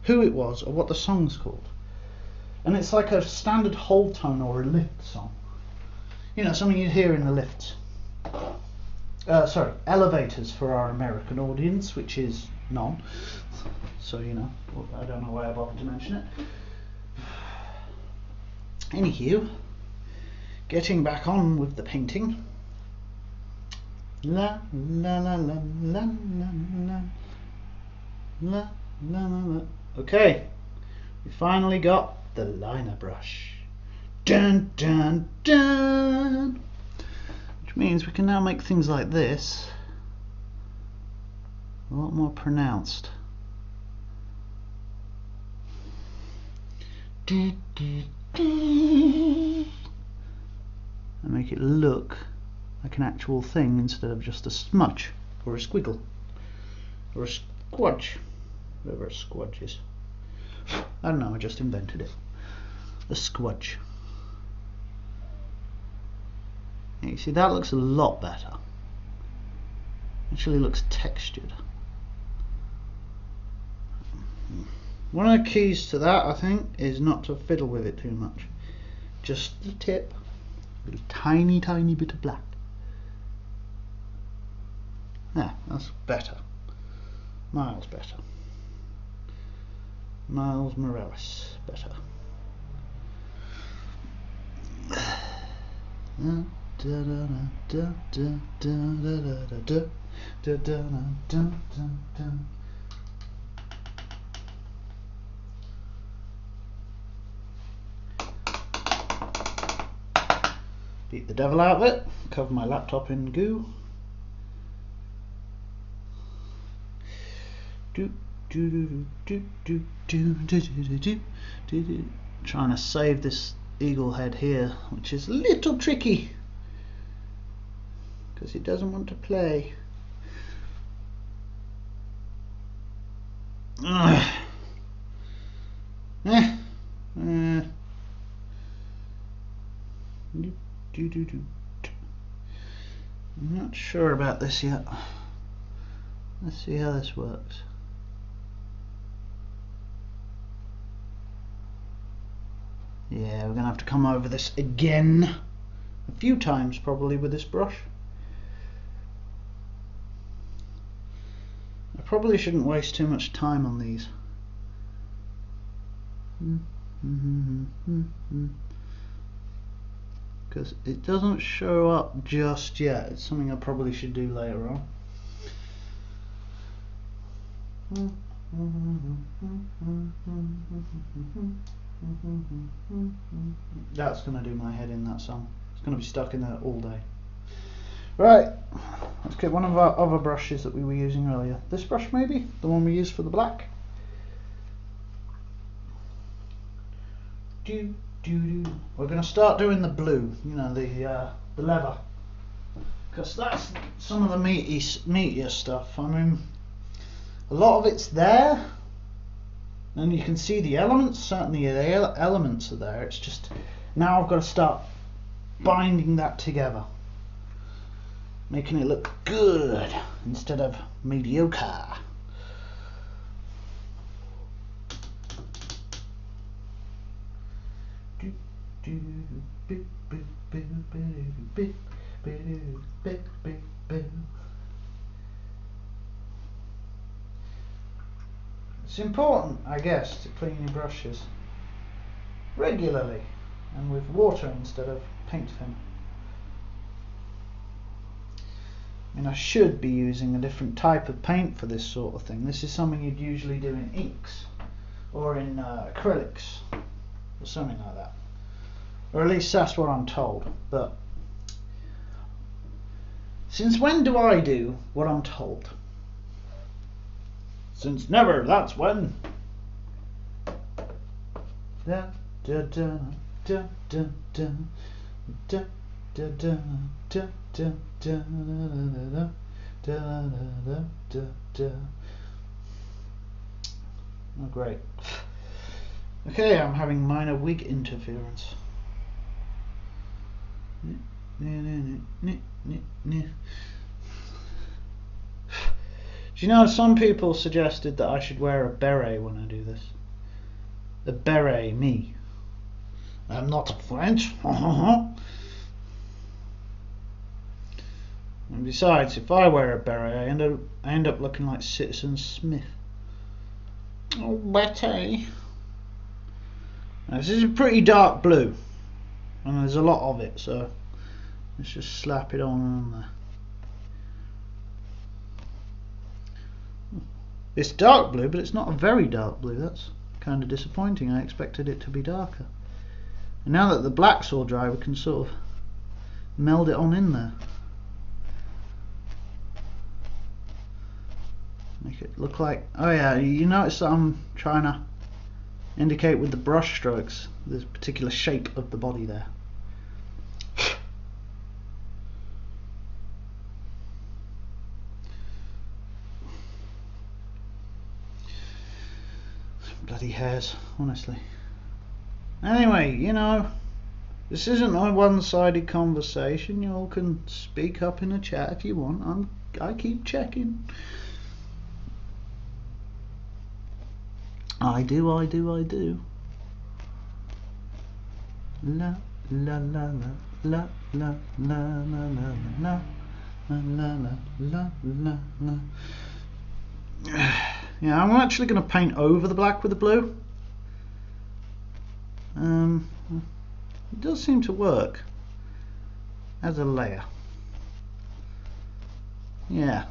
who it was or what the song's called. And it's like a standard whole tone or a lift song. You know, something you'd hear in the lifts. Sorry, elevators for our American audience, which is none. So, you know, I don't know why I bothered to mention it. Anywho, getting back on with the painting. La la la la la la la la la. Okay, we finally got the liner brush. Dun dun dun. Which means we can now make things like this a lot more pronounced. And make it look like an actual thing instead of just a smudge or a squiggle or a squudge, whatever a squudge is. I don't know, I just invented it. A squudge. Yeah, you see, that looks a lot better. Actually looks textured. One of the keys to that, I think, is not to fiddle with it too much. Just the tip, a little tiny bit of black. Yeah, that's better. Miles better. Miles Morales better. Beat the devil out of it, cover my laptop in goo. Trying to save this eagle head here, which is a little tricky because it doesn't want to play. Eh. I'm not sure about this yet. Let's see how this works. Yeah, we're gonna have to come over this again a few times probably with this brush. I probably shouldn't waste too much time on these. Because it doesn't show up just yet. It's something I probably should do later on. That's going to do my head in, that song. It's going to be stuck in there all day. Right, let's get one of our other brushes that we were using earlier. This brush maybe? The one we used for the black? We're going to start doing the blue, you know, the leather. Because that's some of the meatier stuff. I mean, a lot of it's there. And you can see the elements, certainly the elements are there. It's just, now I've got to start binding that together. Making it look good instead of mediocre. It's important, I guess, to clean your brushes regularly and with water instead of paint thin. I mean, I should be using a different type of paint for this sort of thing. This is something you'd usually do in inks or in acrylics or something like that. Or at least that's what I'm told. But since when do I do what I'm told? Since never, that's when. Da, da, da, da, da, da, da, da, da, da, da, da, da, da, da, da. Oh, great. Okay, I'm having minor wig interference. Do you know, some people suggested that I should wear a beret when I do this. A beret, me. I'm not French. And besides, if I wear a beret, I end up looking like Citizen Smith. Oh, Betty. Now, this is a pretty dark blue, and there's a lot of it, so let's just slap it on there. It's dark blue, but it's not a very dark blue. That's kind of disappointing. I expected it to be darker. And now that the black's all dry, we can sort of meld it on in there. Make it look like, oh yeah, you notice that I'm trying to indicate with the brush strokes this particular shape of the body there. Bloody hairs, honestly. Anyway, you know, this isn't a one-sided conversation. You all can speak up in a chat if you want. I keep checking. I do. La la la la la la la la la la la la. Yeah, I'm actually going to paint over the black with the blue. It does seem to work as a layer. Yeah,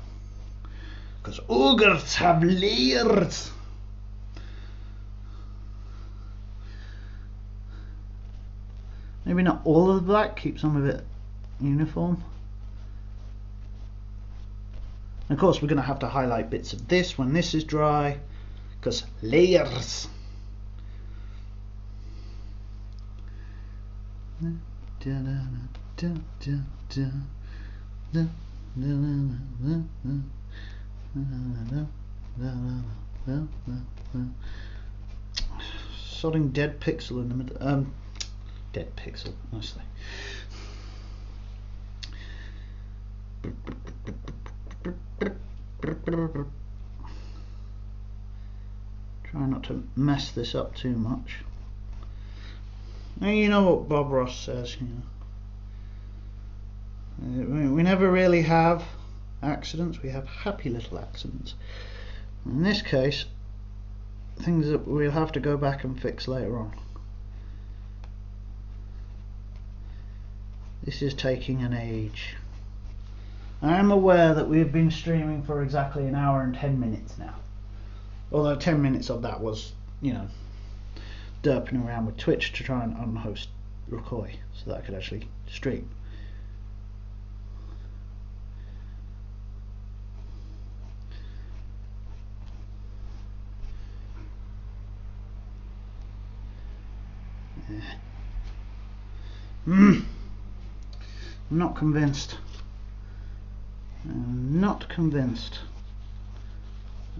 because ogres have layers. Maybe not all of the black, keep some of it uniform. And of course we're going to have to highlight bits of this when this is dry, because layers. sodding dead pixel in the middle. Dead pixel, honestly. Try not to mess this up too much. And you know what Bob Ross says, you know. We never really have accidents, we have happy little accidents. In this case, things that we'll have to go back and fix later on. This is taking an age. I am aware that we've been streaming for exactly an hour and 10 minutes now. Although 10 minutes of that was, you know, derping around with Twitch to try and unhost Rokoi so that I could actually stream. I'm not convinced. I'm not convinced.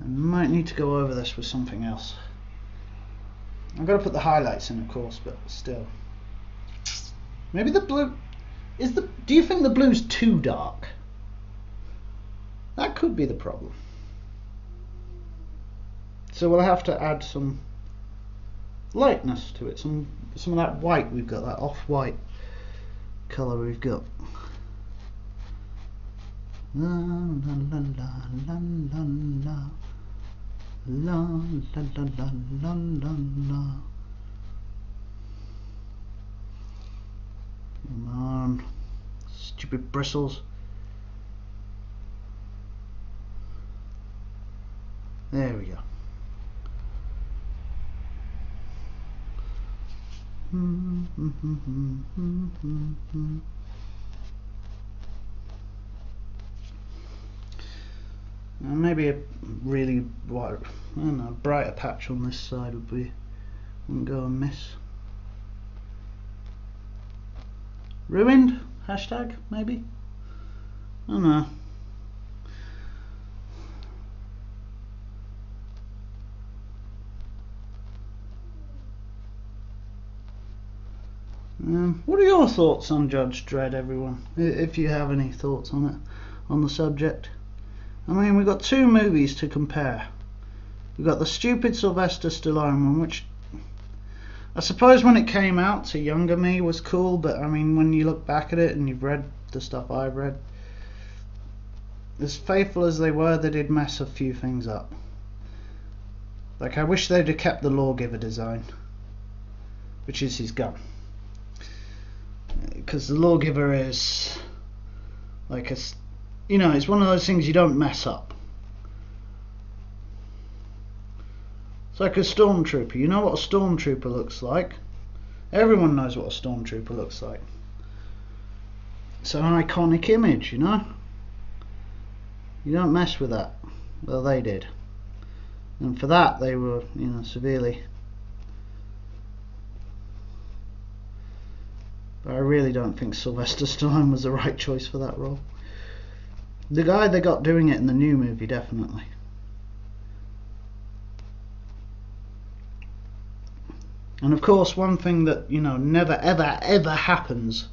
I might need to go over this with something else. I've got to put the highlights in, of course, but still. Maybe the blue is the. Do you think the blue's too dark? That could be the problem. So we'll have to add some lightness to it. Some of that white we've got, that off-white colour we've got. La la la la la la la la la la la la la. Come on, stupid bristles. There we go. Maybe a really brighter patch on this side wouldn't go amiss. Ruined? Hashtag, maybe? I don't know. What are your thoughts on Judge Dredd, everyone? If you have any thoughts on it, on the subject. I mean, we've got two movies to compare. We've got the stupid Sylvester Stallone one, which I suppose when it came out to younger me was cool, but I mean, when you look back at it and you've read the stuff I've read, as faithful as they were, they did mess a few things up. Like, I wish they'd have kept the lawgiver design, which is his gun. Because the lawgiver is like a, you know, it's one of those things you don't mess up. It's like a stormtrooper. You know what a stormtrooper looks like. Everyone knows what a stormtrooper looks like. It's an iconic image, you know. You don't mess with that. Well, they did, and for that they were, you know, severely. But I really don't think Sylvester Stallone was the right choice for that role. The guy they got doing it in the new movie, definitely. And of course, one thing that, you know, never ever ever happens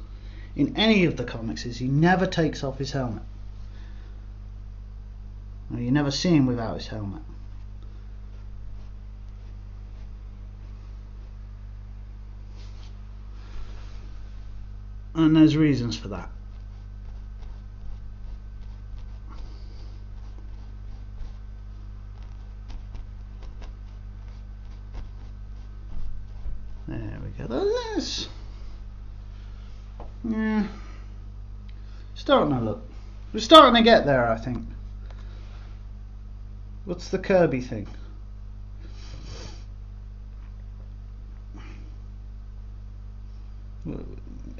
in any of the comics is he never takes off his helmet. Well, you never see him without his helmet. And there's reasons for that. There we go. This, yeah, starting to look. We're starting to get there, I think. What's the Kirby thing?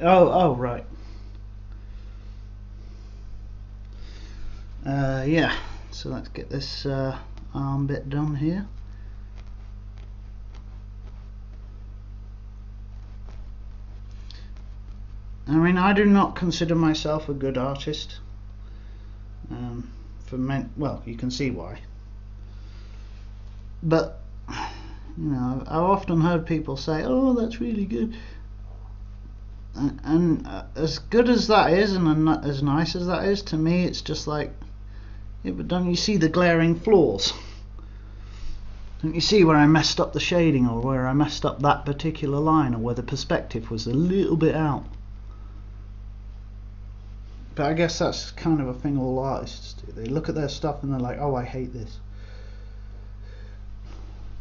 Oh, right. Yeah, so let's get this arm bit done here. I mean, I do not consider myself a good artist. Well, you can see why. But You know, I've often heard people say, "Oh, that's really good," and as good as that is, and as nice as that is, to me, it's just like, yeah, but don't you see the glaring flaws? Don't you see where I messed up the shading, or where I messed up that particular line, or where the perspective was a little bit out? But I guess that's kind of a thing all artists do. They look at their stuff and they're like, "Oh, I hate this."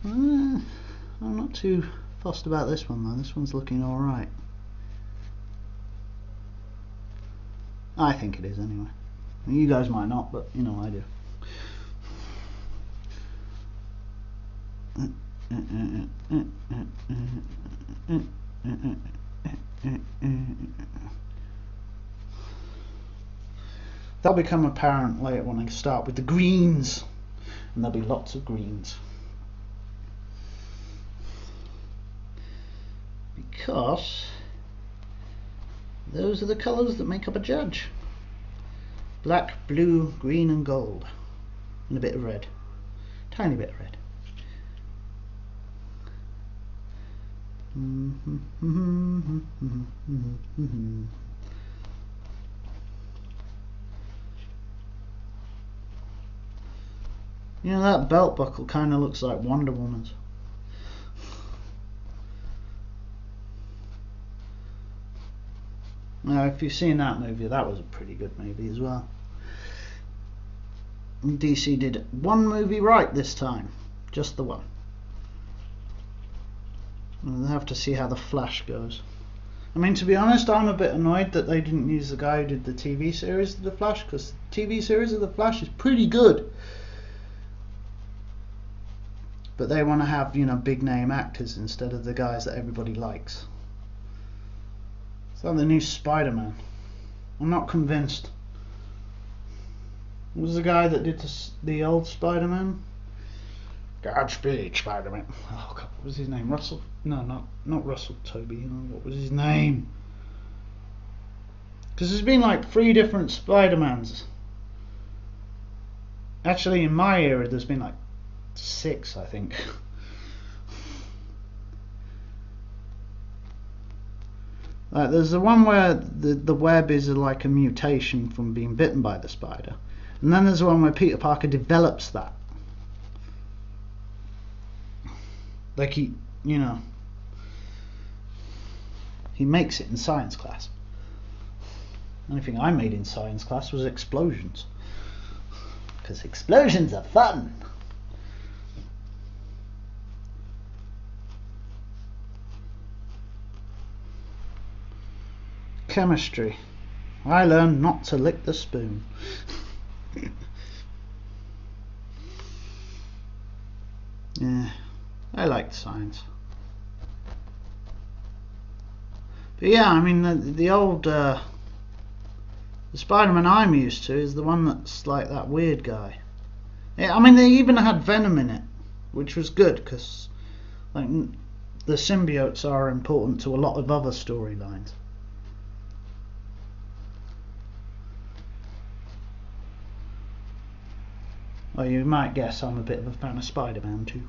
I'm not too fussed about this one though. This one's looking alright. I think it is anyway. You guys might not, but you know I do. That'll become apparent later when I start with the greens, and there'll be lots of greens. Because those are the colours that make up a judge. Black, blue, green and gold. And a bit of red. Tiny bit of red. You know, that belt buckle kind of looks like Wonder Woman's. Now, if you've seen that movie, that was a pretty good movie as well. DC did one movie right this time. Just the one. We'll have to see how The Flash goes. I mean, to be honest, I'm a bit annoyed that they didn't use the guy who did the TV series of The Flash, because the TV series of The Flash is pretty good. But they want to have, you know, big name actors instead of the guys that everybody likes. It's like the new Spider-Man. I'm not convinced. What was the guy that did the old Spider-Man? Godspeed, Spider-Man. Oh God, what was his name? Russell? No, not Russell Toby. You know, what was his name? Because there's been like 3 different Spider-Mans. Actually, in my era, there's been like 6, I think. Like, there's the one where the web is like a mutation from being bitten by the spider, and then there's the one where Peter Parker develops that. Like he makes it in science class. The only thing I made in science class was explosions, because explosions are fun. Chemistry. I learned not to lick the spoon. Yeah, I liked science. But yeah, I mean the old the Spider-Man I'm used to is the one that's like that weird guy. Yeah, I mean they even had Venom in it, which was good because like the symbiotes are important to a lot of other storylines. Well, you might guess I'm a bit of a fan of Spider-Man too.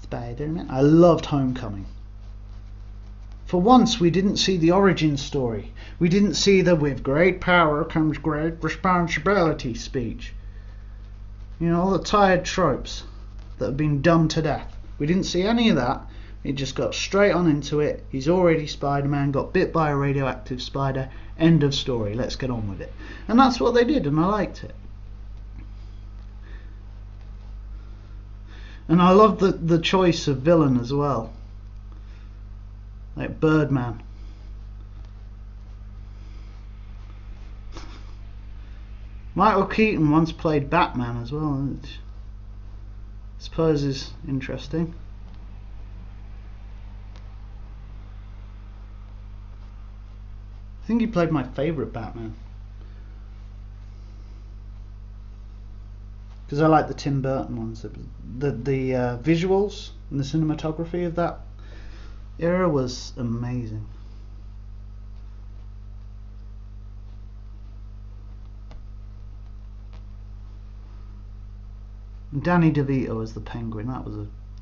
Spider-Man. I loved Homecoming. For once, we didn't see the origin story. We didn't see the "with great power comes great responsibility" speech. You know, all the tired tropes that have been done to death. We didn't see any of that. It just got straight on into it. He's already Spider-Man, got bit by a radioactive spider, end of story, let's get on with it. And that's what they did, and I liked it. And I love the choice of villain as well. Like Birdman. Michael Keaton once played Batman as well, which I suppose is interesting. I think he played my favourite Batman, because I like the Tim Burton ones. The visuals and the cinematography of that era was amazing. Danny DeVito as the Penguin.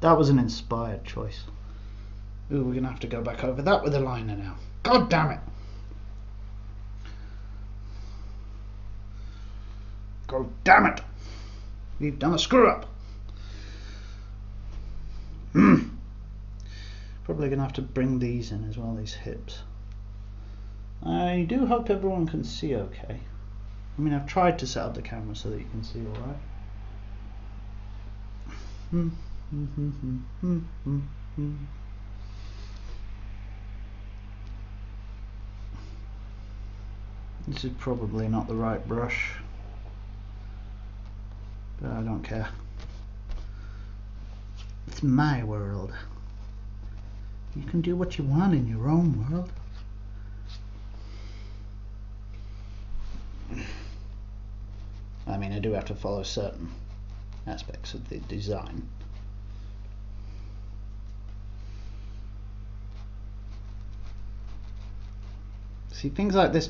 That was an inspired choice. Ooh, we're gonna have to go back over that with a liner now. God damn it! God damn it! We've done a screw up. Probably gonna have to bring these in as well, these hips. I do hope everyone can see okay. I mean, I've tried to set up the camera so that you can see alright. This is probably not the right brush, but I don't care. It's my world. You can do what you want in your own world. I mean, I do have to follow certain aspects of the design. See, things like this,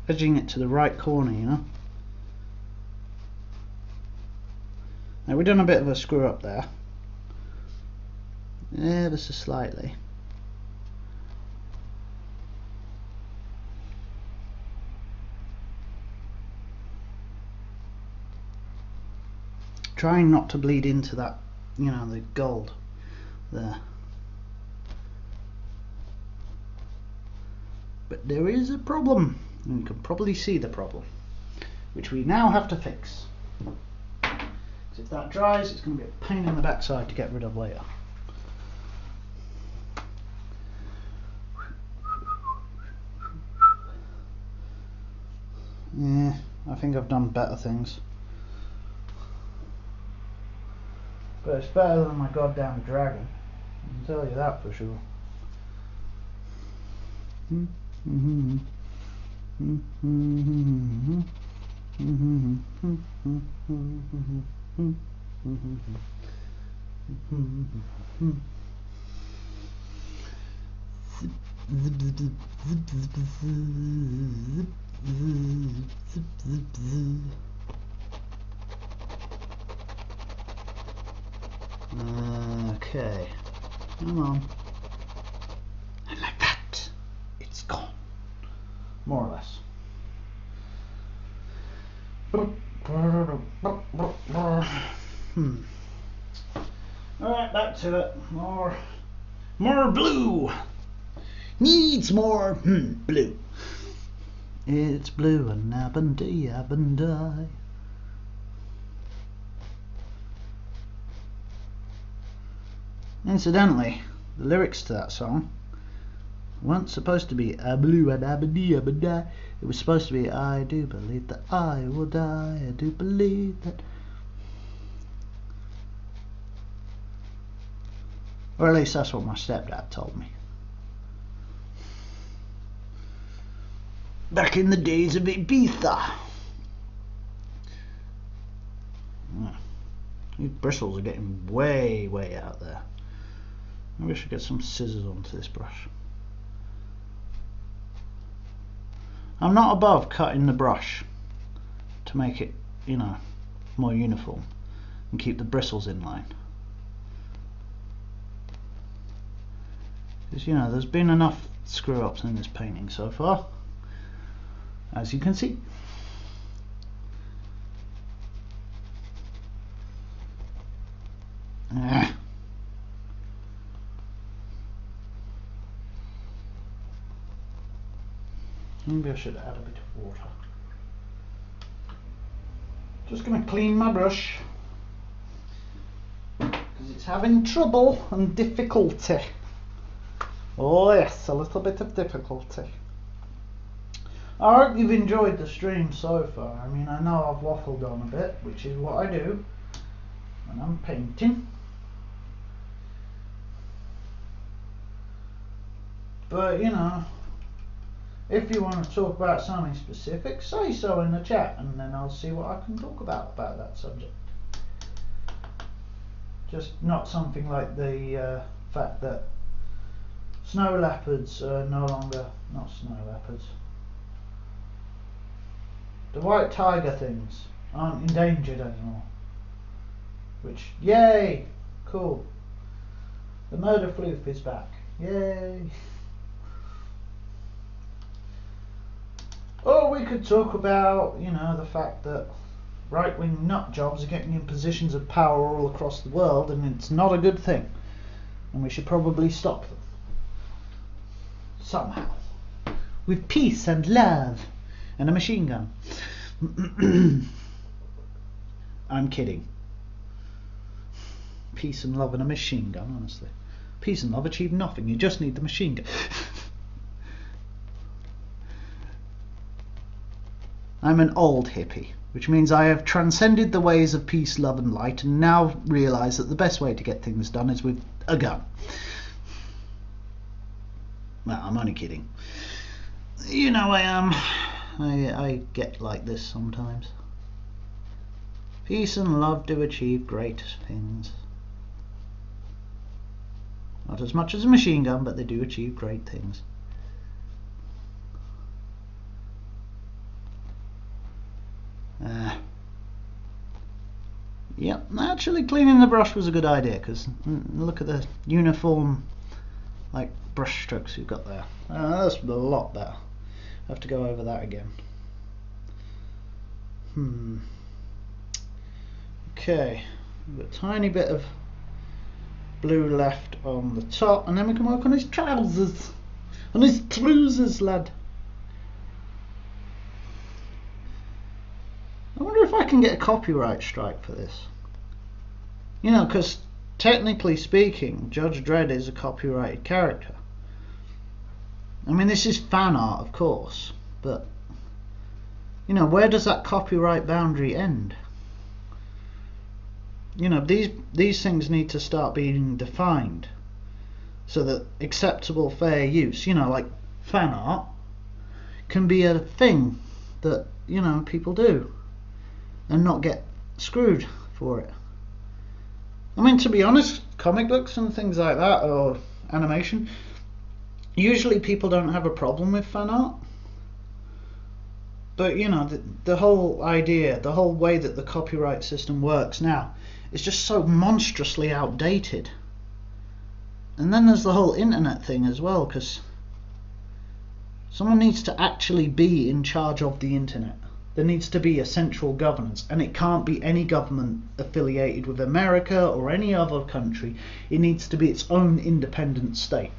edging it to the right corner, you know. Now we've done a bit of a screw up there, ever so slightly. Trying not to bleed into that, you know, the gold there. But there is a problem, and you can probably see the problem, which we now have to fix. Because if that dries, it's going to be a pain in the backside to get rid of later. Yeah, I think I've done better things. But it's better than my goddamn dragon, I can tell you that for sure. Okay, come on. And like that, it's gone. More or less. Alright, back to it. More blue. Needs more blue. It's blue and abandai. Incidentally, the lyrics to that song weren't supposed to be blue and abandai. It was supposed to be I do believe that I will die. I do believe that. Or at least that's what my stepdad told me. Back in the days of Ibiza. These bristles are getting way out there. Maybe I should get some scissors onto this brush. I'm not above cutting the brush to make it, you know, more uniform and keep the bristles in line. Because, you know, there's been enough screw ups in this painting so far, as you can see. Maybe I should add a bit of water. Just going to clean my brush because it's having trouble and difficulty. Oh yes, a little bit of difficulty. I hope you've enjoyed the stream so far. I mean, I know I've waffled on a bit, which is what I do when I'm painting. But, you know, if you want to talk about something specific, say so in the chat, and then I'll see what I can talk about that subject. Just not something like the fact that snow leopards are no longer, not snow leopards, the white tiger things aren't endangered anymore. Which, yay, cool. The murder floof is back, yay. Or we could talk about, you know, the fact that right-wing nut jobs are getting in positions of power all across the world, and it's not a good thing, and we should probably stop them somehow with peace and love and a machine gun. I'm kidding. Peace and love and a machine gun, honestly. Peace and love achieve nothing, you just need the machine gun. I'm an old hippie, which means I have transcended the ways of peace, love and light, and now realise that the best way to get things done is with a gun. Well, I'm only kidding. You know I am. I get like this sometimes. Peace and love do achieve great things. Not as much as a machine gun, but they do achieve great things. Yep, actually cleaning the brush was a good idea, because look at the uniform like brush strokes you've got there. That's a lot better. I have to go over that again. Okay, we've got a tiny bit of blue left on the top, and then we can work on his trousers. On his trousers, lad. I wonder if I can get a copyright strike for this. You know, because technically speaking, Judge Dredd is a copyrighted character. I mean, this is fan art, of course, but you know, where does that copyright boundary end? You know, these things need to start being defined so that acceptable fair use, you know, like fan art can be a thing that, you know, people do and not get screwed for it. I mean, to be honest, comic books and things like that, or animation, usually people don't have a problem with fan art. But you know, the whole idea, the whole way that the copyright system works now is just so monstrously outdated. And then there's the whole internet thing as well, because someone needs to actually be in charge of the internet. There needs to be a central governance, and it can't be any government affiliated with America or any other country. It needs to be its own independent state.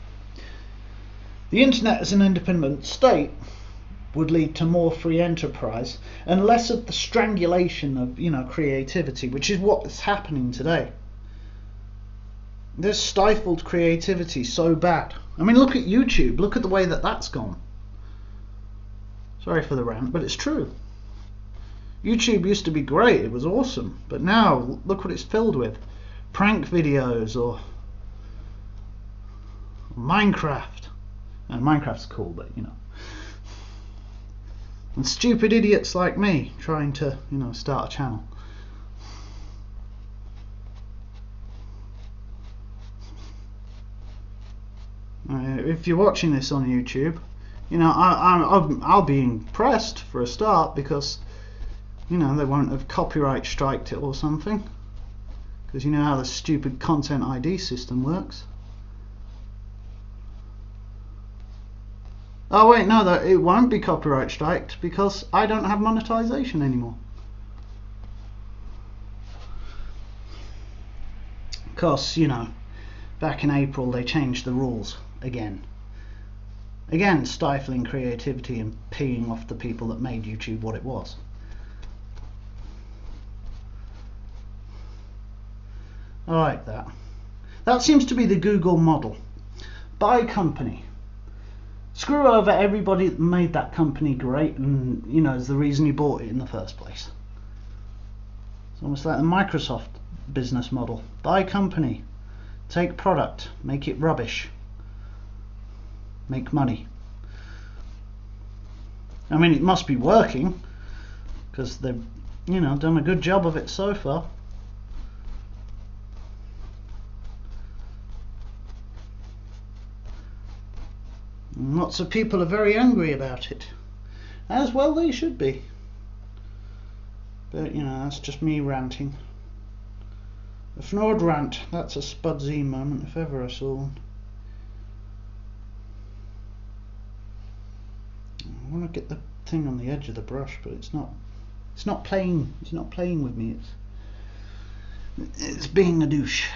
The internet as an independent state would lead to more free enterprise and less of the strangulation of, you know, creativity, which is what is happening today. There's stifled creativity so bad. I mean, look at YouTube. Look at the way that that's gone. Sorry for the rant, but it's true. YouTube used to be great, it was awesome, but now look what it's filled with. Prank videos or Minecraft. And Minecraft's cool, but you know. And stupid idiots like me trying to, you know, start a channel. If you're watching this on YouTube, you know, I'll be impressed for a start, because you know, they won't have copyright striked it or something, because you know how the stupid content ID system works. Oh wait, no, that it won't be copyright striked because I don't have monetization anymore. Of course, you know, back in April they changed the rules again. Again, stifling creativity and peeing off the people that made YouTube what it was. I like that. That seems to be the Google model. Buy company. Screw over everybody that made that company great and, you know, is the reason you bought it in the first place. It's almost like the Microsoft business model. Buy company. Take product. Make it rubbish. Make money. I mean, it must be working, because they've, you know, done a good job of it so far. And lots of people are very angry about it, as well they should be. But you know, that's just me ranting. The Fnord rant, that's a Spudsy moment if ever I saw one. I want to get the thing on the edge of the brush, but it's not playing with me. It's being a douche.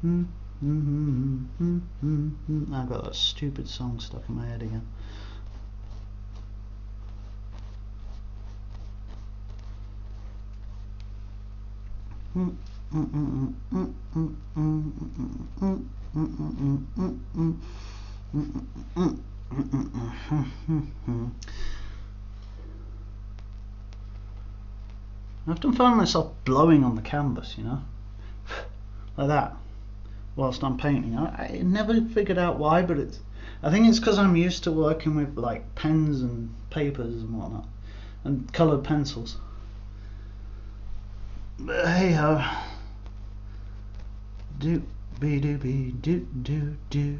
I've got that stupid song stuck in my head again. I often find myself blowing on the canvas, you know, like that, whilst I'm painting. I never figured out why, but I think it's because I'm used to working with like pens and papers and whatnot, and coloured pencils. But hey ho. Do be do be do do do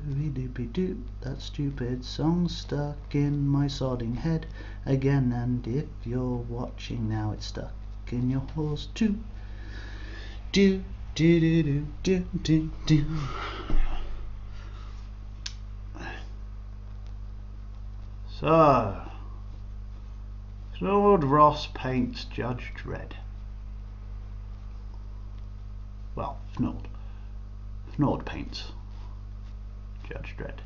be do. That stupid song stuck in my sodding head again, and if you're watching now, it's stuck in your horse too. Do do do do do do do. So, Lord Ross paints Judge Dredd. Well, Fnord paints Judge Dredd.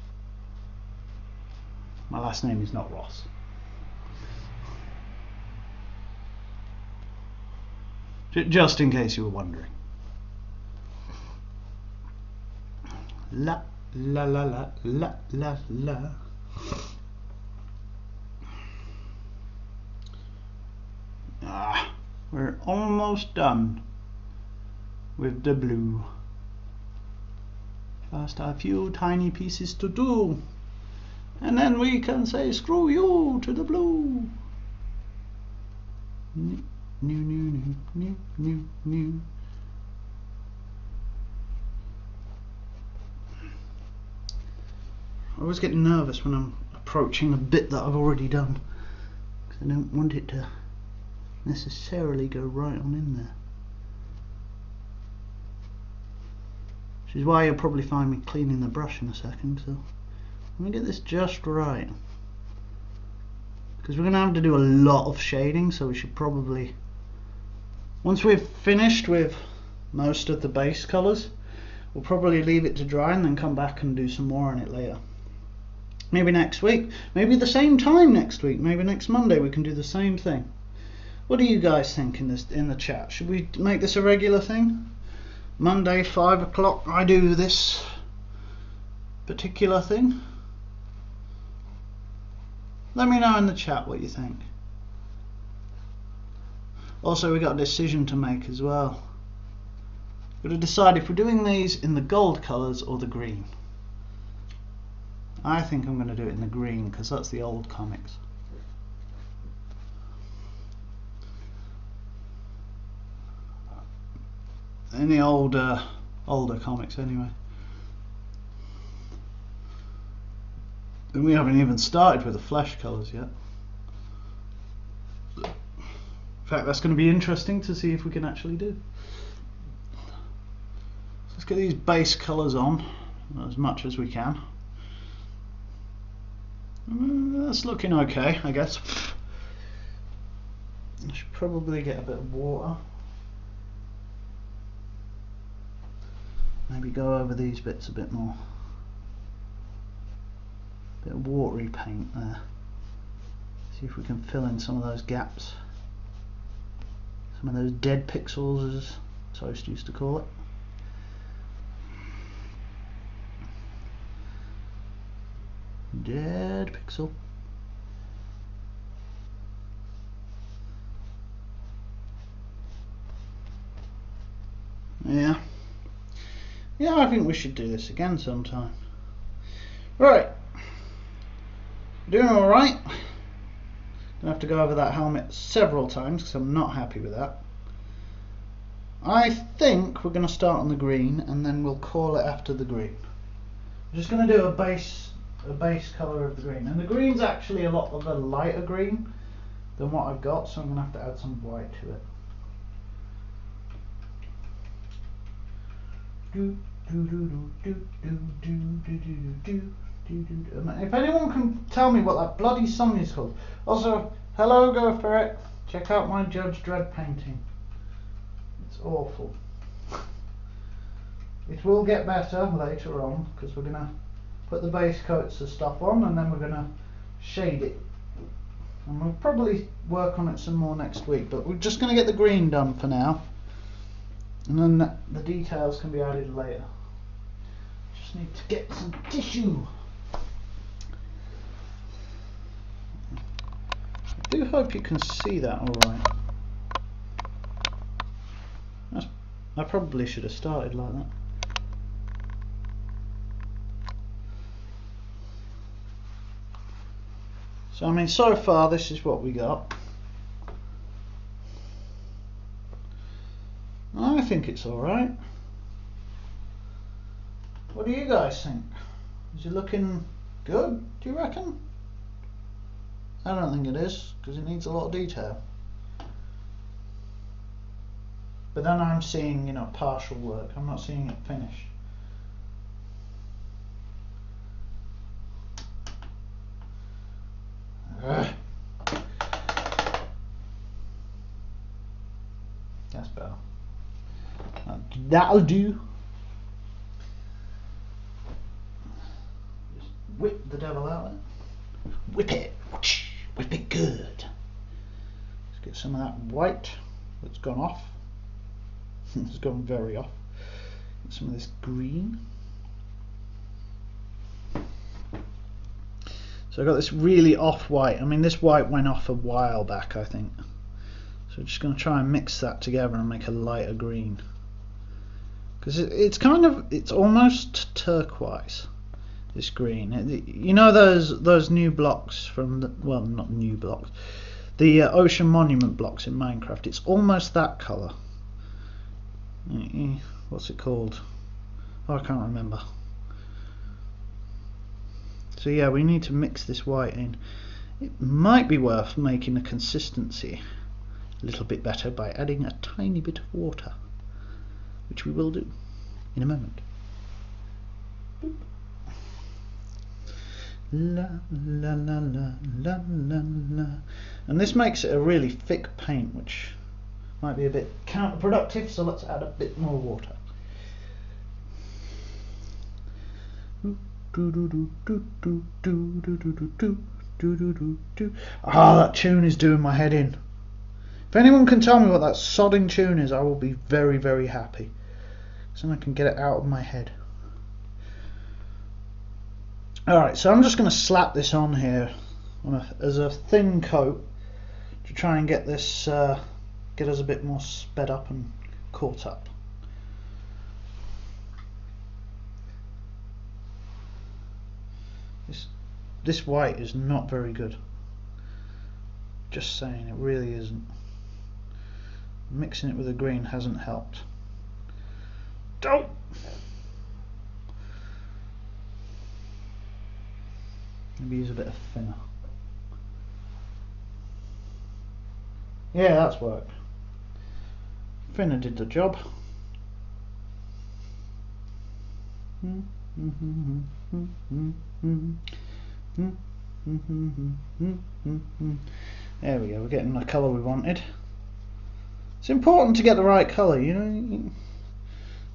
My last name is not Ross. Just in case you were wondering. La la la la la la la. We're almost done with the blue. Just a few tiny pieces to do, and then we can say screw you to the blue. New. I always get nervous when I'm approaching a bit that I've already done, because I don't want it to necessarily go right on in there. Which is why you'll probably find me cleaning the brush in a second, so let me get this just right, because we're going to have to do a lot of shading, so we should probably, once we've finished with most of the base colours, we'll probably leave it to dry and then come back and do some more on it later. Maybe next week, maybe the same time next week, maybe next Monday we can do the same thing. What do you guys think in the chat? Should we make this a regular thing? Monday 5 o'clock I do this particular thing. Let me know in the chat what you think. Also, we got a decision to make as well. We've got to decide if we're doing these in the gold colours or the green. I think I'm going to do it in the green because that's the old comics. In the older comics anyway. And we haven't even started with the flesh colours yet. In fact, that's going to be interesting to see if we can actually do. Let's get these base colours on as much as we can. That's looking okay, I guess. I should probably get a bit of water. Maybe go over these bits a bit more. Bit of watery paint there. See if we can fill in some of those gaps. Some of those dead pixels, as Toast used to call it. Dead pixel. Yeah, I think we should do this again sometime. Right, doing alright. Gonna have to go over that helmet several times because I'm not happy with that. I think we're going to start on the green and then we'll call it after the green. I'm just going to do a base colour of the green, and the green's actually a lot of a lighter green than what I've got, so I'm going to have to add some white to it. If anyone can tell me what that bloody song is called. Also, hello, go for it. Check out my Judge Dredd painting. It's awful. It will get better later on, because we're going to put the base coats of stuff on, and then we're going to shade it. And we'll probably work on it some more next week, but we're just going to get the green done for now, and then the details can be added later. Just need to get some tissue. I do hope you can see that alright. I probably should have started like that. So I mean, so far this is what we got. I think it's alright. What do you guys think? Is it looking good, do you reckon? I don't think it is, because it needs a lot of detail. But then I'm seeing, you know, partial work. I'm not seeing it finished. That's better. That'll do. Just whip the devil out of it. Whip it. Whip it good. Let's get some of that white that's gone off. It's gone very off. Get some of this green. So I've got this really off white. I mean, this white went off a while back, I think. So I'm just going to try and mix that together and make a lighter green. Because it's almost turquoise, this green. You know those new blocks from the, well, not new blocks, the Ocean Monument blocks in Minecraft. It's almost that colour. What's it called? Oh, I can't remember. So yeah, we need to mix this white in. It might be worth making the consistency a little bit better by adding a tiny bit of water, which we will do in a moment. Boop. La la la la la la la. And this makes it a really thick paint, which might be a bit counterproductive, so let's add a bit more water. Ah, that tune is doing my head in. If anyone can tell me what that sodding tune is, I will be very, very happy. So then I can get it out of my head. Alright, so I'm just going to slap this on here as a thin coat to try and get this, get us a bit more sped up and caught up. This white is not very good. Just saying, it really isn't. Mixing it with the green hasn't helped. Don't! Maybe use a bit of thinner. Yeah, that's worked. Thinner did the job. There we go, we're getting the colour we wanted. It's important to get the right colour, you know.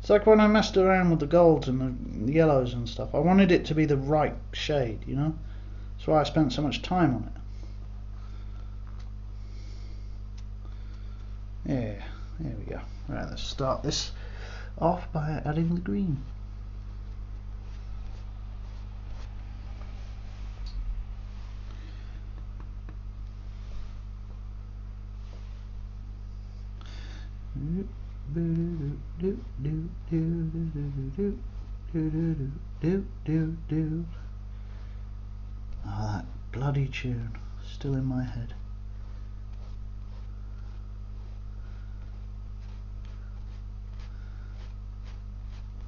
It's like when I messed around with the golds and the yellows and stuff. I wanted it to be the right shade, you know. That's why I spent so much time on it. Yeah, there we go. Right, let's start this off by adding the green. Ah, that bloody tune still in my head.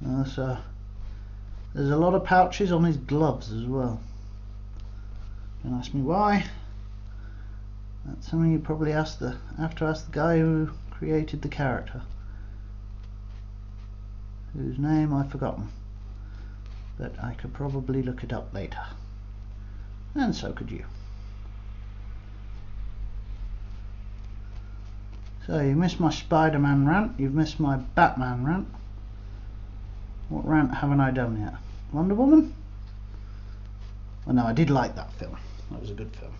There's a lot of pouches on his gloves as well. Don't ask me why. That's something you probably have to ask the guy who created the character, whose name I've forgotten, but I could probably look it up later, and so could you. So you missed my Spider-Man rant, you've missed my Batman rant. What rant haven't I done yet? Wonder Woman? Oh no, I did like that film. That was a good film.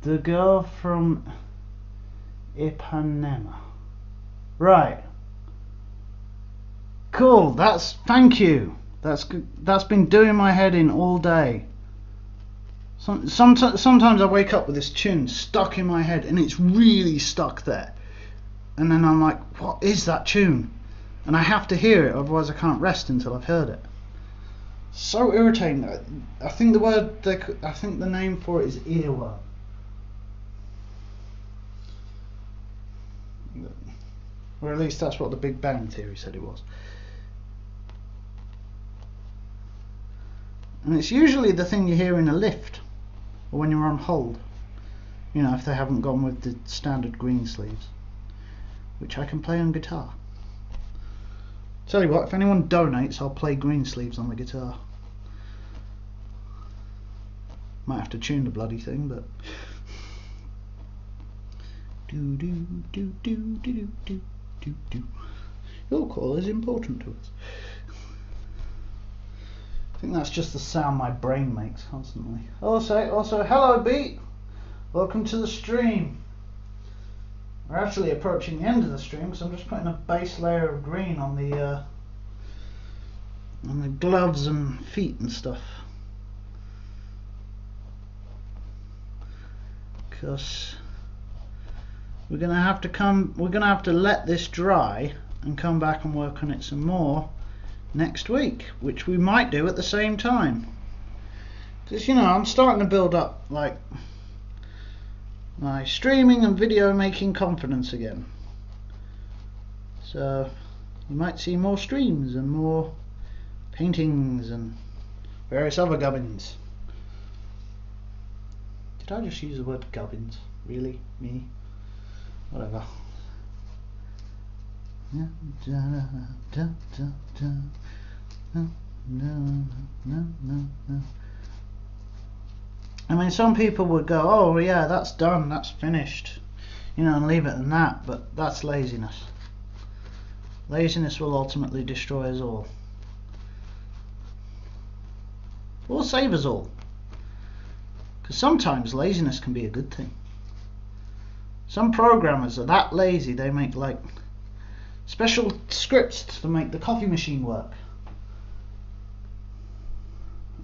The girl from Ipanema. Right. Cool. Thank you. That's good. That's been doing my head in all day. Sometimes I wake up with this tune stuck in my head, and it's really stuck there. And then I'm like, what is that tune? And I have to hear it, otherwise I can't rest until I've heard it. So irritating. I think the name for it is earworm. Or at least that's what the Big Bang Theory said it was. And it's usually the thing you hear in a lift, or when you're on hold. You know, if they haven't gone with the standard green sleeves, which I can play on guitar. Tell you what, if anyone donates, I'll play green sleeves on the guitar. Might have to tune the bloody thing, but do do do do do do do do. Your call is important to us. I think that's just the sound my brain makes constantly. Also, hello Beat. Welcome to the stream. We're actually approaching the end of the stream, because I'm just putting a base layer of green on the gloves and feet and stuff. Because we're gonna have to let this dry and come back and work on it some more next week, which we might do at the same time. Because, you know, I'm starting to build up like my streaming and video making confidence again. So you might see more streams and more paintings and various other gubbins. Did I just use the word gubbins? Really? Me? Whatever. I mean, some people would go, oh yeah, that's done, that's finished, you know, and leave it at that, but that's laziness. Laziness will ultimately destroy us all. Or save us all. Because sometimes laziness can be a good thing. Some programmers are that lazy they make like special scripts to make the coffee machine work.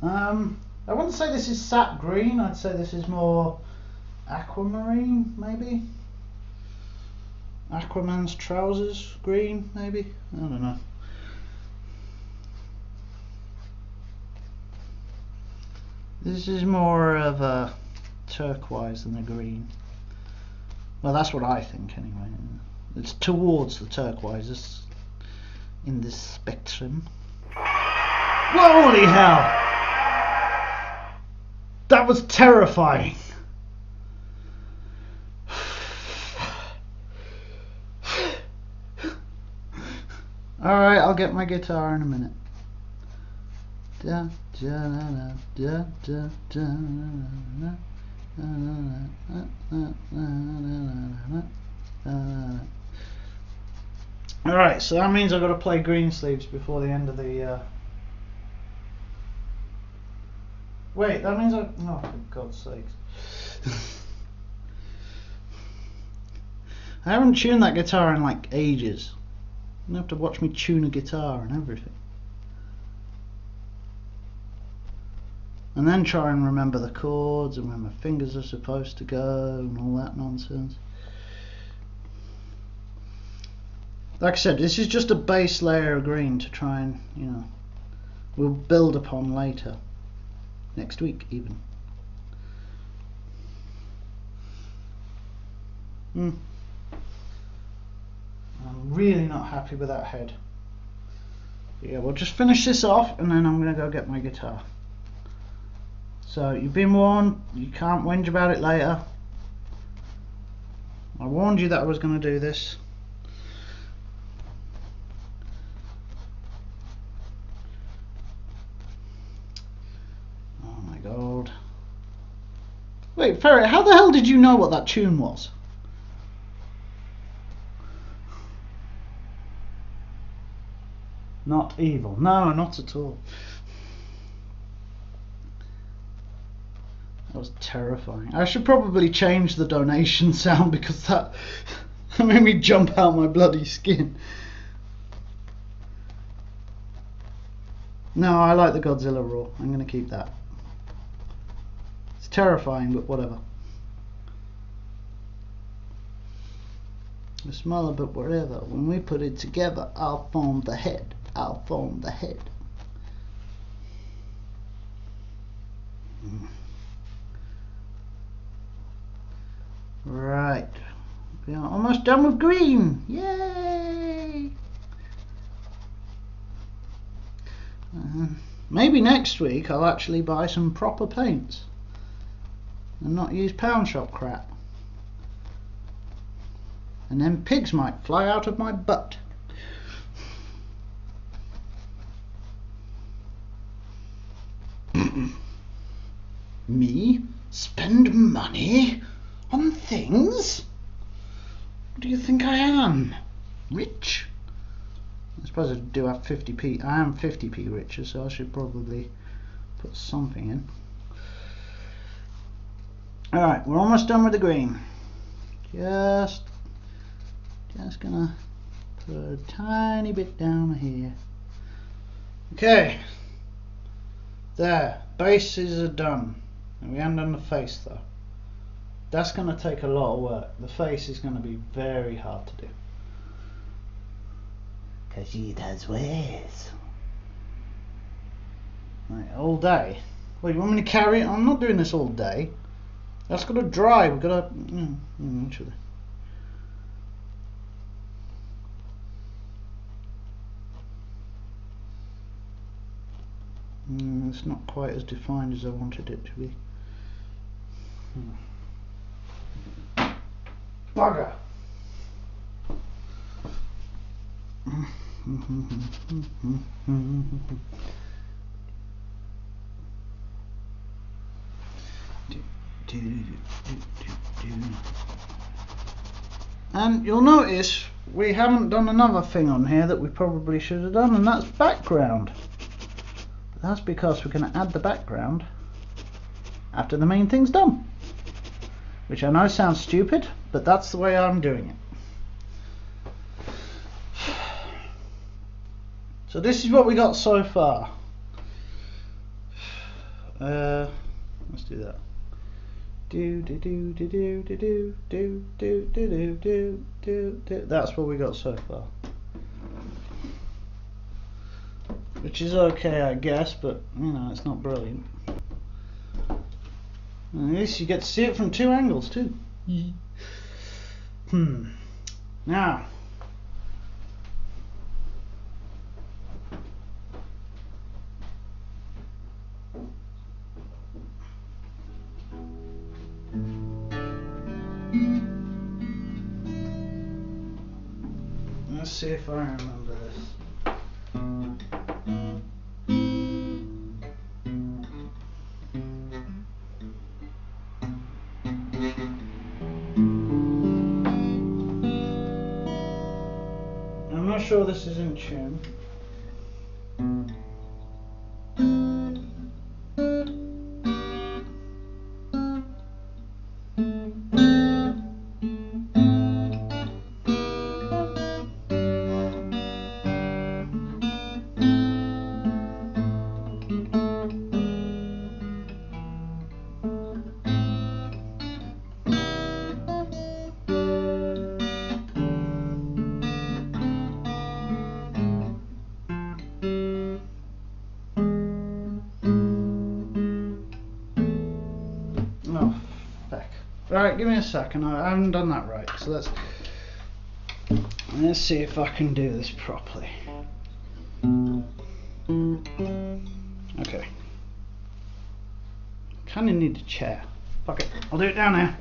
I wouldn't say this is sap green, I'd say this is more aquamarine, maybe? Aquaman's trousers green, maybe? I don't know. This is more of a turquoise than a green. Well, that's what I think anyway. It's towards the turquoise in this spectrum. Holy hell! That was terrifying. Alright, I'll get my guitar in a minute. Alright, so that means I've got to play green sleeves before the end of the wait, that means oh, for God's sakes. I haven't tuned that guitar in like ages. You have to watch me tune a guitar and everything. And then try and remember the chords and where my fingers are supposed to go and all that nonsense. Like I said, this is just a base layer of green to try and, you know, we'll build upon later. Next week even. I'm really not happy with that head. But yeah, we'll just finish this off and then I'm going to go get my guitar. So you've been warned, you can't whinge about it later. I warned you that I was going to do this. Oh my god. Wait, Ferret, how the hell did you know what that tune was? Not evil. No, not at all. That was terrifying. I should probably change the donation sound because that made me jump out my bloody skin. No, I like the Godzilla roar. I'm going to keep that. It's terrifying, but whatever. The smaller, but whatever. When we put it together, I'll form the head. I'll form the head. Right. We are almost done with green. Yay! Maybe next week I'll actually buy some proper paints and not use pound shop crap. And then pigs might fly out of my butt. Me? Spend money on things? What do you think I am? Rich? I suppose I do have 50p. I am 50p richer, so I should probably put something in. Alright, we're almost done with the green. Just gonna put a tiny bit down here. Okay. There. Bases are done. And we haven't done the face though. That's gonna take a lot of work. The face is gonna be very hard to do. Cause she does ways. Right, all day. Wait, you want me to carry it? I'm not doing this all day. That's gotta dry. We've gotta actually. It's not quite as defined as I wanted it to be. Bugger! And you'll notice we haven't done another thing on here that we probably should have done, and that's background. That's because we're going to add the background after the main thing's done. Which I know sounds stupid, but that's the way I'm doing it. So this is what we got so far. Let's do that. That's what we got so far. Which is okay, I guess, but you know, it's not brilliant. And at least you get to see it from two angles too. Now, let's see if I remember this. I'm not sure this is in tune. Right, give me a second. I haven't done that right, so let's see if I can do this properly. Okay. kind of need a chair. Fuck it, I'll do it down here.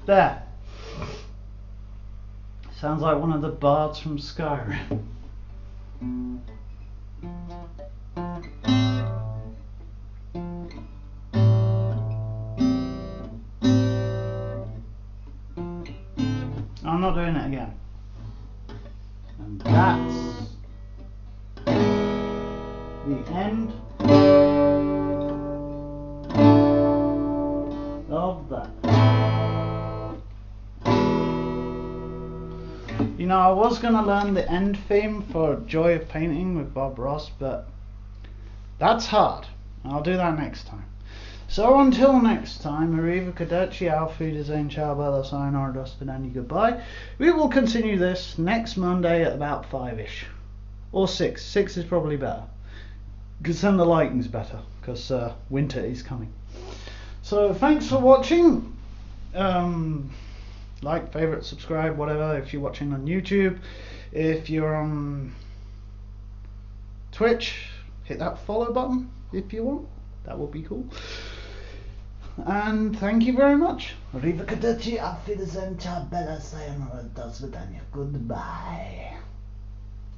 There. Sounds like one of the bards from Skyrim. I'm not doing it again. And that's the end of that. You know, I was going to learn the end theme for Joy of Painting with Bob Ross, but that's hard. I'll do that next time. So until next time, Arriva Cadeci, Auf Wiedersehen, Ciao Bella, Sayonara, Dos Vidania, goodbye. We will continue this next Monday at about 5ish. Or 6. 6 is probably better. Because then the lighting's better, because winter is coming. So thanks for watching. Like, favourite, subscribe, whatever, if you're watching on YouTube. If you're on Twitch, hit that follow button if you want. That would be cool. And thank you very much. Arrivederci, auf Wiedersehen, ciao bella, sayonara, dos vidania, goodbye.